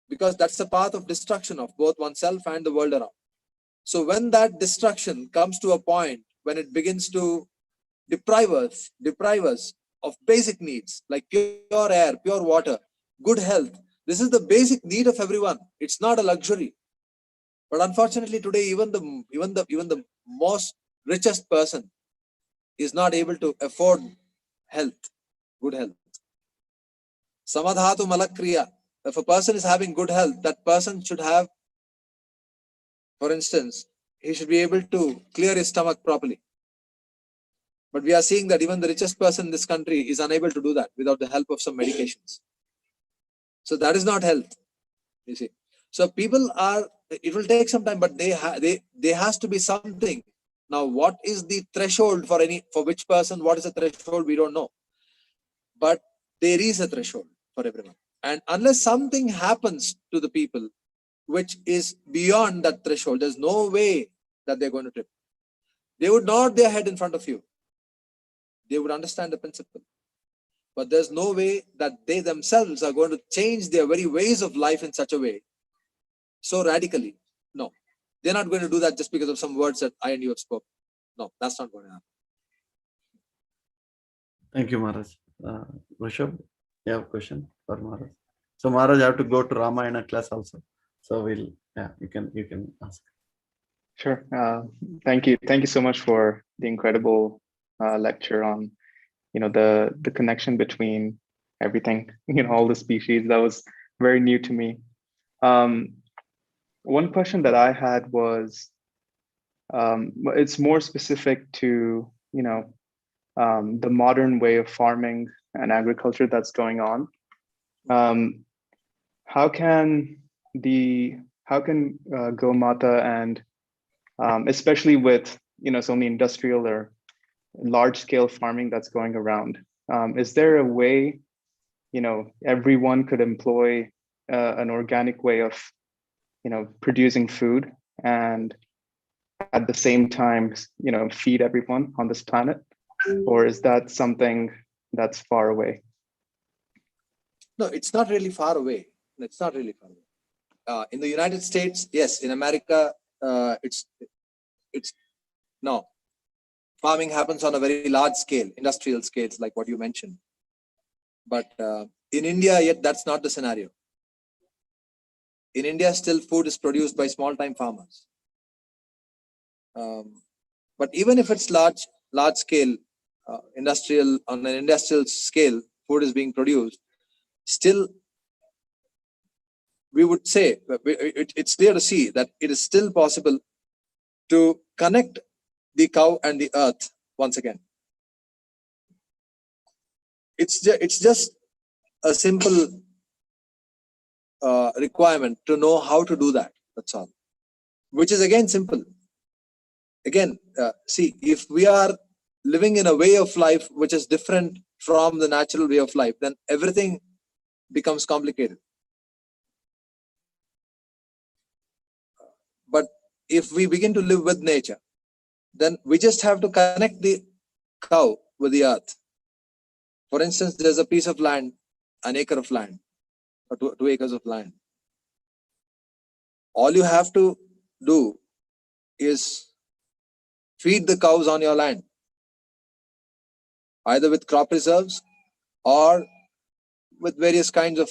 because that's the path of destruction of both oneself and the world around. So when that destruction comes to a point when it begins to deprive us of basic needs like pure air, pure water, good health. This is the basic need of everyone. It's not a luxury. But unfortunately today, even the most richest person is not able to afford health, good health. Samadhatu malakriya. If a person is having good health, that person should have, for instance, he should be able to clear his stomach properly. But we are seeing that even the richest person in this country is unable to do that without the help of some medications. So that is not health, you see. So people are, it will take some time, but there has to be something. Now, what is the threshold for which person? What is the threshold? We don't know. But there is a threshold for everyone. And unless something happens to the people which is beyond that threshold, there's no way that they're going to trip. They would nod their head in front of you. They would understand the principle. But there's no way that they themselves are going to change their very ways of life in such a way, so radically. No, they're not going to do that just because of some words that I and you have spoken. No, that's not going to happen. Thank you, Maharaj. Rishabh, you have a question for Maharaj? So Maharaj, I have to go to Ramayana class also. So you can ask. Sure. Thank you. Thank you so much for the incredible lecture on, the connection between everything, all the species. That was very new to me. One question that I had was, it's more specific to, the modern way of farming and agriculture that's going on. How can gomatha and especially with so many industrial or large scale farming that's going around, is there a way everyone could employ an organic way of producing food and at the same time feed everyone on this planet, or is that something that's far away? No, it's not really far away. It's not really far away. In the United States, yes. In America, it's no. Farming happens on a very large scale, industrial scales, like what you mentioned. But in India, yet that's not the scenario. In India, still food is produced by small-time farmers. But even if it's large scale, on an industrial scale, food is being produced, still we would say it's clear to see that it is still possible to connect the cow and the earth once again. It's just a simple requirement to know how to do that. That's all. Which is again simple. Again, see, if we are living in a way of life which is different from the natural way of life, then everything becomes complicated. But if we begin to live with nature, then we just have to connect the cow with the earth. For instance, there's a piece of land, an acre of land, or 2 acres of land. All you have to do is feed the cows on your land, either with crop reserves or with various kinds of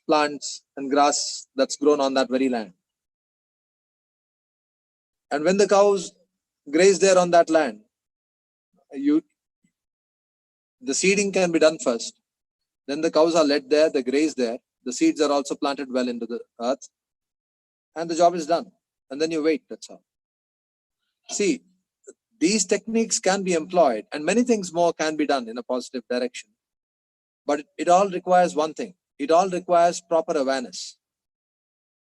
plants and grass that's grown on that very land. And when the cows graze there on that land, The seeding can be done first. Then the cows are led there, they graze there. The seeds are also planted well into the earth. And the job is done. And then you wait, that's all. See, these techniques can be employed and many things more can be done in a positive direction. But it all requires one thing. It all requires proper awareness.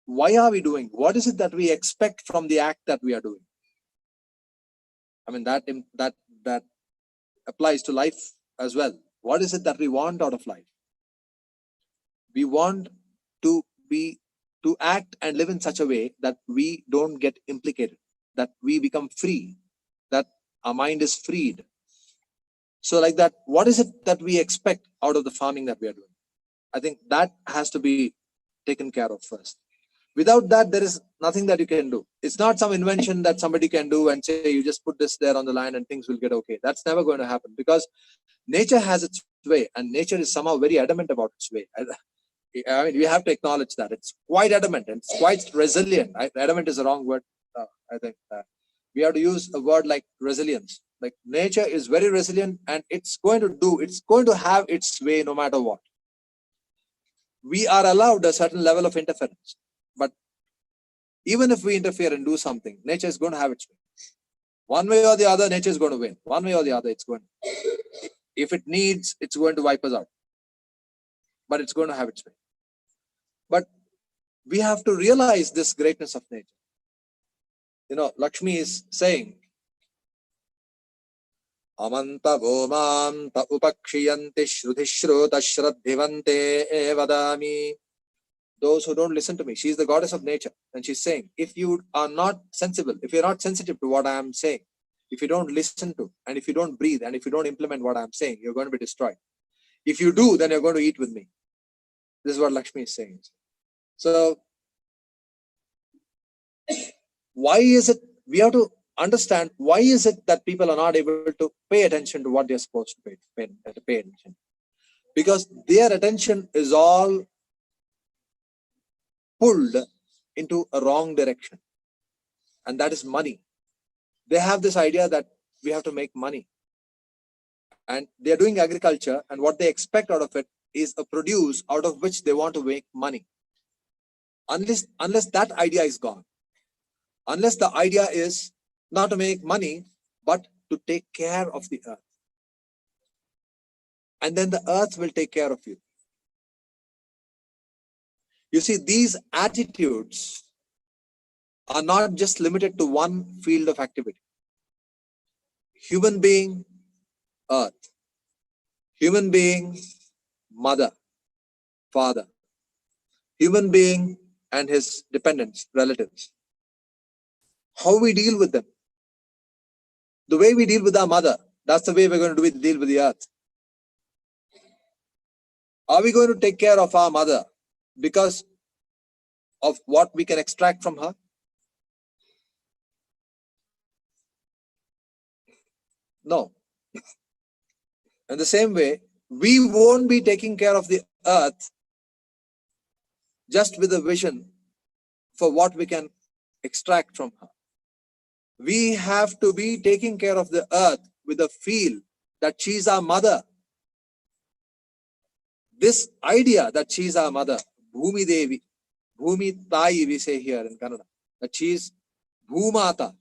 Why are we doing? What is it that we expect from the act that we are doing? I mean, that applies to life as well. What is it that we want out of life? We want to act and live in such a way that we don't get implicated, that we become free, that our mind is freed. So like that, what is it that we expect out of the farming that we are doing? I think that has to be taken care of first. Without that, there is nothing that you can do. It's not some invention that somebody can do and say, you just put this there on the line and things will get okay. That's never going to happen because nature has its way and nature is somehow very adamant about its way. I mean, we have to acknowledge that. It's quite adamant and it's quite resilient. Adamant is the wrong word. I think we have to use a word like resilience. Like nature is very resilient and it's going to have its way no matter what. We are allowed a certain level of interference. But even if we interfere and do something, nature is going to have its way. One way or the other, nature is going to win. One way or the other, it's going to. If it needs, it's going to wipe us out. But it's going to have its way. But we have to realize this greatness of nature. You know, Lakshmi is saying, Amanta gomanta upakshiyanti shruthishrota shraddhivante evadami. Those who don't listen to me, she is the goddess of nature. And she's saying, if you are not sensible, if you're not sensitive to what I am saying, if you don't listen to, and if you don't breathe, and if you don't implement what I'm saying, you're going to be destroyed. If you do, then you're going to eat with me. This is what Lakshmi is saying. So, why is it, we have to understand, why is it that people are not able to pay attention to what they're supposed to pay attention? Because their attention is all pulled into a wrong direction. And that is money. They have this idea that we have to make money. And they're doing agriculture, and what they expect out of it is a produce out of which they want to make money. Unless that idea is gone, unless the idea is not to make money, but to take care of the earth. And then the earth will take care of you. You see, these attitudes are not just limited to one field of activity. Human being, earth. Human being, mother, father. Human being and his dependents, relatives. How we deal with them. The way we deal with our mother, that's the way we're going to deal with the earth. Are we going to take care of our mother because of what we can extract from her? No. In the same way, we won't be taking care of the earth just with a vision for what we can extract from her. We have to be taking care of the earth with a feel that she's our mother. This idea that she's our mother, Bhumi Devi, Bhumi Tai we say here in Kannada, that she's Bhumata.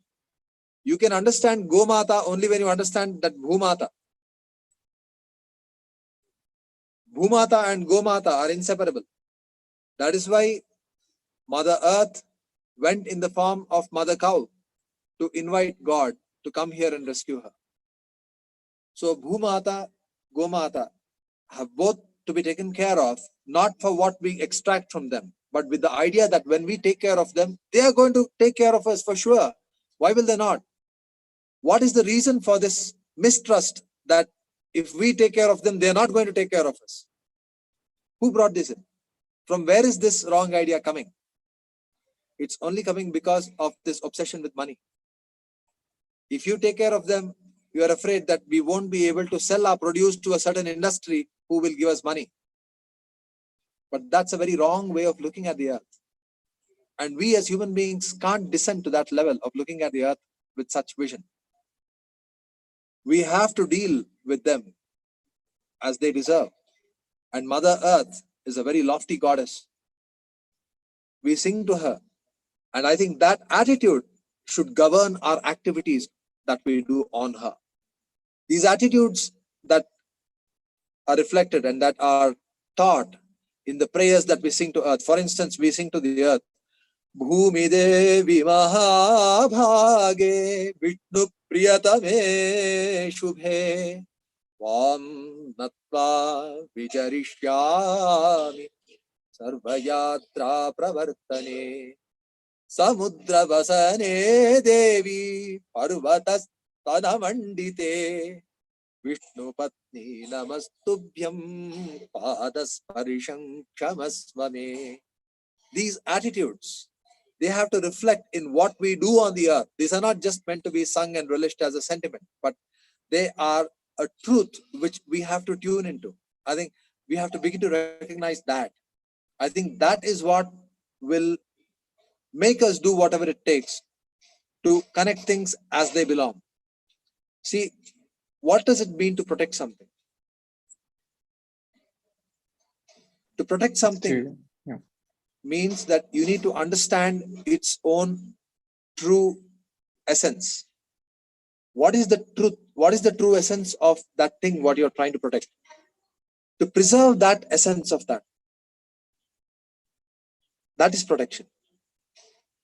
You can understand Gomata only when you understand that Bhumata. Bhumata and Gomata are inseparable. That is why Mother Earth went in the form of Mother Cow to invite God to come here and rescue her. So Bhumata, Gomata have both to be taken care of, not for what we extract from them, but with the idea that when we take care of them, they are going to take care of us for sure. Why will they not? What is the reason for this mistrust that if we take care of them, they are not going to take care of us? Who brought this in? From where is this wrong idea coming? It's only coming because of this obsession with money. If you take care of them, you are afraid that we won't be able to sell our produce to a certain industry who will give us money. But that's a very wrong way of looking at the earth. And we as human beings can't descend to that level of looking at the earth with such vision. We have to deal with them as they deserve. And Mother Earth is a very lofty goddess. We sing to her. And I think that attitude should govern our activities that we do on her. These attitudes that are reflected and that are taught in the prayers that we sing to earth. For instance, we sing to the earth, Bhumi Devi Mahabhage Vishnu Priyatame Shubhe Vam Natva Vijarishyami Sarvayatra Pravartane Samudra Vasane Devi Parvatas Tanamandite Vishnu Patni Namastubhyam Padasparisham Kshamasvame. These attitudes, they have to reflect in what we do on the earth. These are not just meant to be sung and relished as a sentiment, but they are a truth which we have to tune into. I think we have to begin to recognize that. I think that is what will make us do whatever it takes to connect things as they belong. See, what does it mean to protect something? To protect something means that you need to understand its own true essence. What is the truth? What is the true essence of that thing, what you're trying to protect? To preserve that essence of that. That is protection.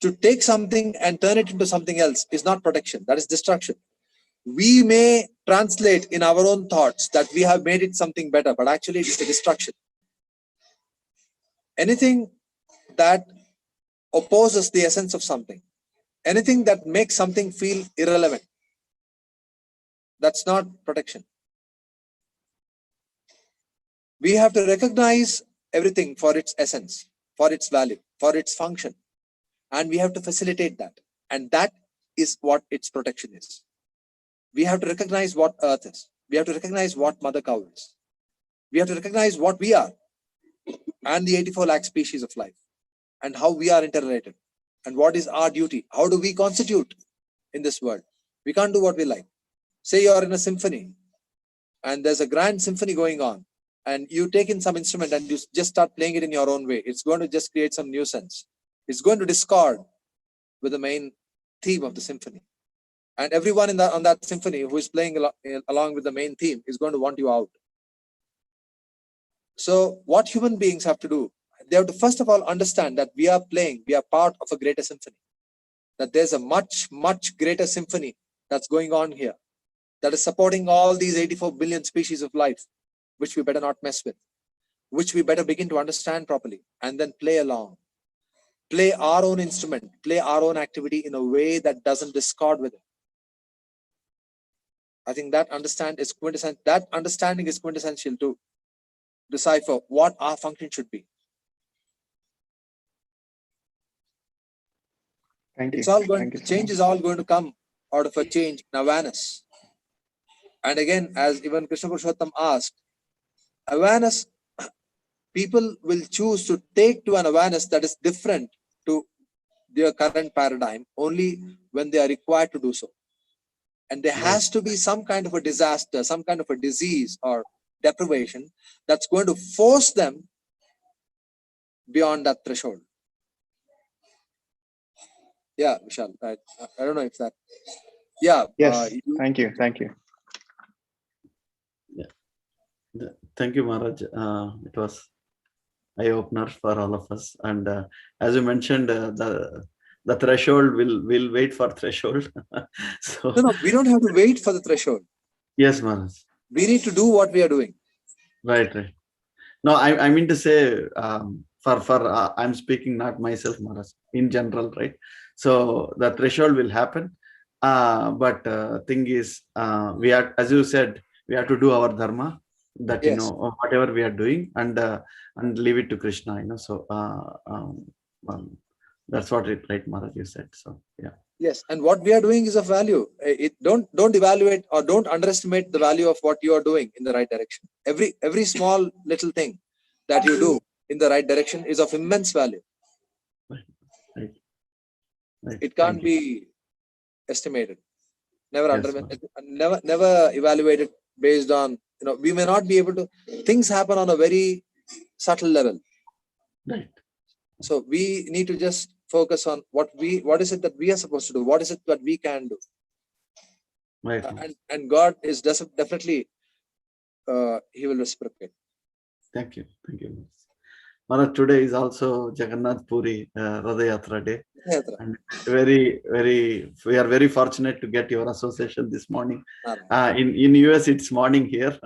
To take something and turn it into something else is not protection. That is destruction. We may translate in our own thoughts that we have made it something better, but actually it is a destruction. Anything that opposes the essence of something, anything that makes something feel irrelevant, that's not protection. We have to recognize everything for its essence, for its value, for its function, and we have to facilitate that. And that is what its protection is. We have to recognize what earth is. We have to recognize what mother cow is. We have to recognize what we are and the 84 lakh species of life and how we are interrelated and what is our duty. How do we constitute in this world? We can't do what we like. Say you are in a symphony and there's a grand symphony going on and you take in some instrument and you just start playing it in your own way. It's going to just create some nuisance. It's going to discord with the main theme of the symphony. And everyone on that symphony who is playing along with the main theme is going to want you out. So what human beings have to do, they have to first of all understand that we are part of a greater symphony. That there's a much, much greater symphony that's going on here, that is supporting all these 84 billion species of life, which we better not mess with, which we better begin to understand properly and then play along. Play our own instrument, play our own activity in a way that doesn't discord with it. I think that understanding is quintessential to decipher what our function should be. Thank you. Change is all going to come out of a change in awareness. And again, as even Krishna Purushottam asked, awareness, people will choose to take to an awareness that is different to their current paradigm only when they are required to do so. And there has to be some kind of a disaster, some kind of a disease or deprivation that's going to force them beyond that threshold. Yeah, Vishal, I don't know if that. Yeah. Yes. Thank you. Yeah. Thank you, Maharaj. It was eye-opener for all of us. And as you mentioned, the threshold will wait for threshold. So no, we don't have to wait for the threshold. Yes, Maharaj. We need to do what we are doing. Right. No, I mean to say, for I'm speaking not myself, Maharaj, in general, right? So the threshold will happen, but thing is, we are, as you said, we have to do our dharma. That Yes. whatever we are doing, and leave it to Krishna. So that's what it, right, Maharaj, you said. So yeah. Yes, and what we are doing is of value. Don't evaluate or don't underestimate the value of what you are doing in the right direction. Every small little thing that you do in the right direction is of immense value. Right. It can't be estimated. Never evaluated based on we may not be able to, things happen on a very subtle level. Right. So we need to just focus on what is it that we are supposed to do? What is it that we can do? Right. And God is definitely, He will reciprocate. Thank you. Thank you. Maharaj, today is also Jagannath Puri Radha Yatra Day. And we are very fortunate to get your association this morning. In US, it's morning here.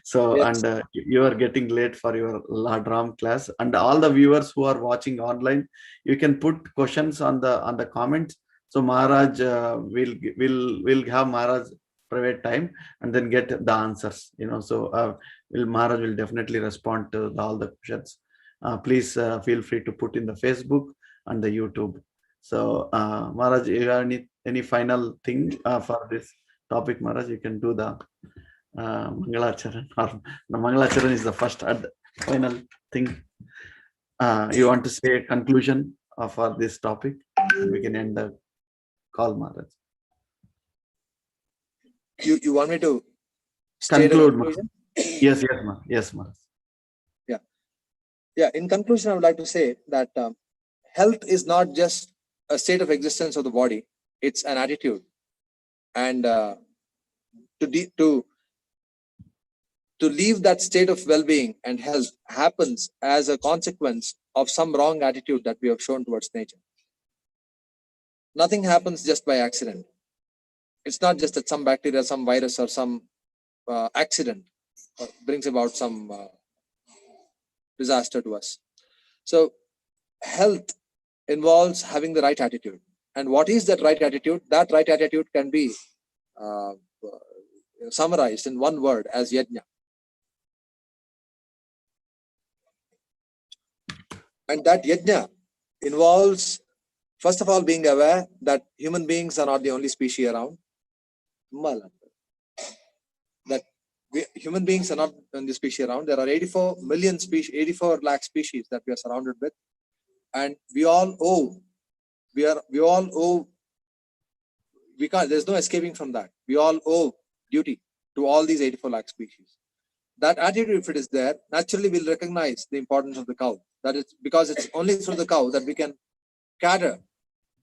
So, Yes. and you are getting late for your Lord Ram class. And all the viewers who are watching online, you can put questions on the comments. So Maharaj will have Maharaj private time and then get the answers. So Maharaj will definitely respond to all the questions. Please feel free to put in the Facebook and the YouTube. So Maharaj, you have any final thing for this topic, Maharaj? You can do the Mangalacharan, or the Mangalacharan is the first final thing. You want to say a conclusion for this topic, and we can end the call, Maharaj. You want me to conclude, conclusion? Yes, Maharaj. Yeah. In conclusion, I would like to say that health is not just a state of existence of the body; it's an attitude, and to leave that state of well-being and health happens as a consequence of some wrong attitude that we have shown towards nature. Nothing happens just by accident. It's not just that some bacteria, some virus, or some accident brings about some disaster to us. So health involves having the right attitude. And what is that right attitude? That right attitude can be summarized in one word as yajna. And that yajna involves, first of all, being aware that human beings are not the only species around. That human beings are not the only species around. There are 84 million species, 84 lakh species that we are surrounded with. And we all owe, we can't, there's no escaping from that. We all owe duty to all these 84 lakh species. That attitude, if it is there, naturally we'll recognize the importance of the cow. That is because it's only through the cow that we can cater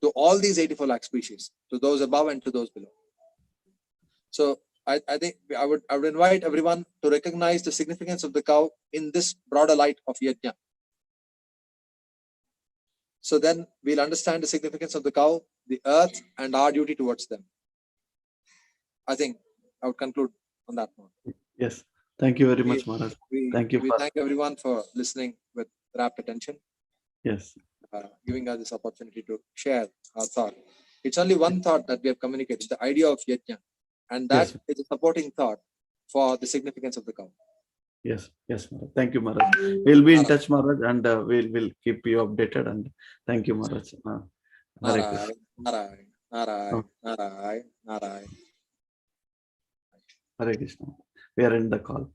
to all these 84 lakh species, to those above and to those below. So I think I would invite everyone to recognize the significance of the cow in this broader light of yajna. So then we'll understand the significance of the cow, the earth, and our duty towards them. I think I would conclude on that note. Yes. Thank you very much, Maharaj. Thank you. We thank everyone for listening with rapt attention. Yes. Giving us this opportunity to share our thought. It's only one thought that we have communicated, the idea of yajna. And that is a supporting thought for the significance of the cow. Yes, Maharaj. Thank you, Maharaj. We'll be in touch, Maharaj, and we'll keep you updated. And thank you, Maharaj. Hare Krishna. We are in the call.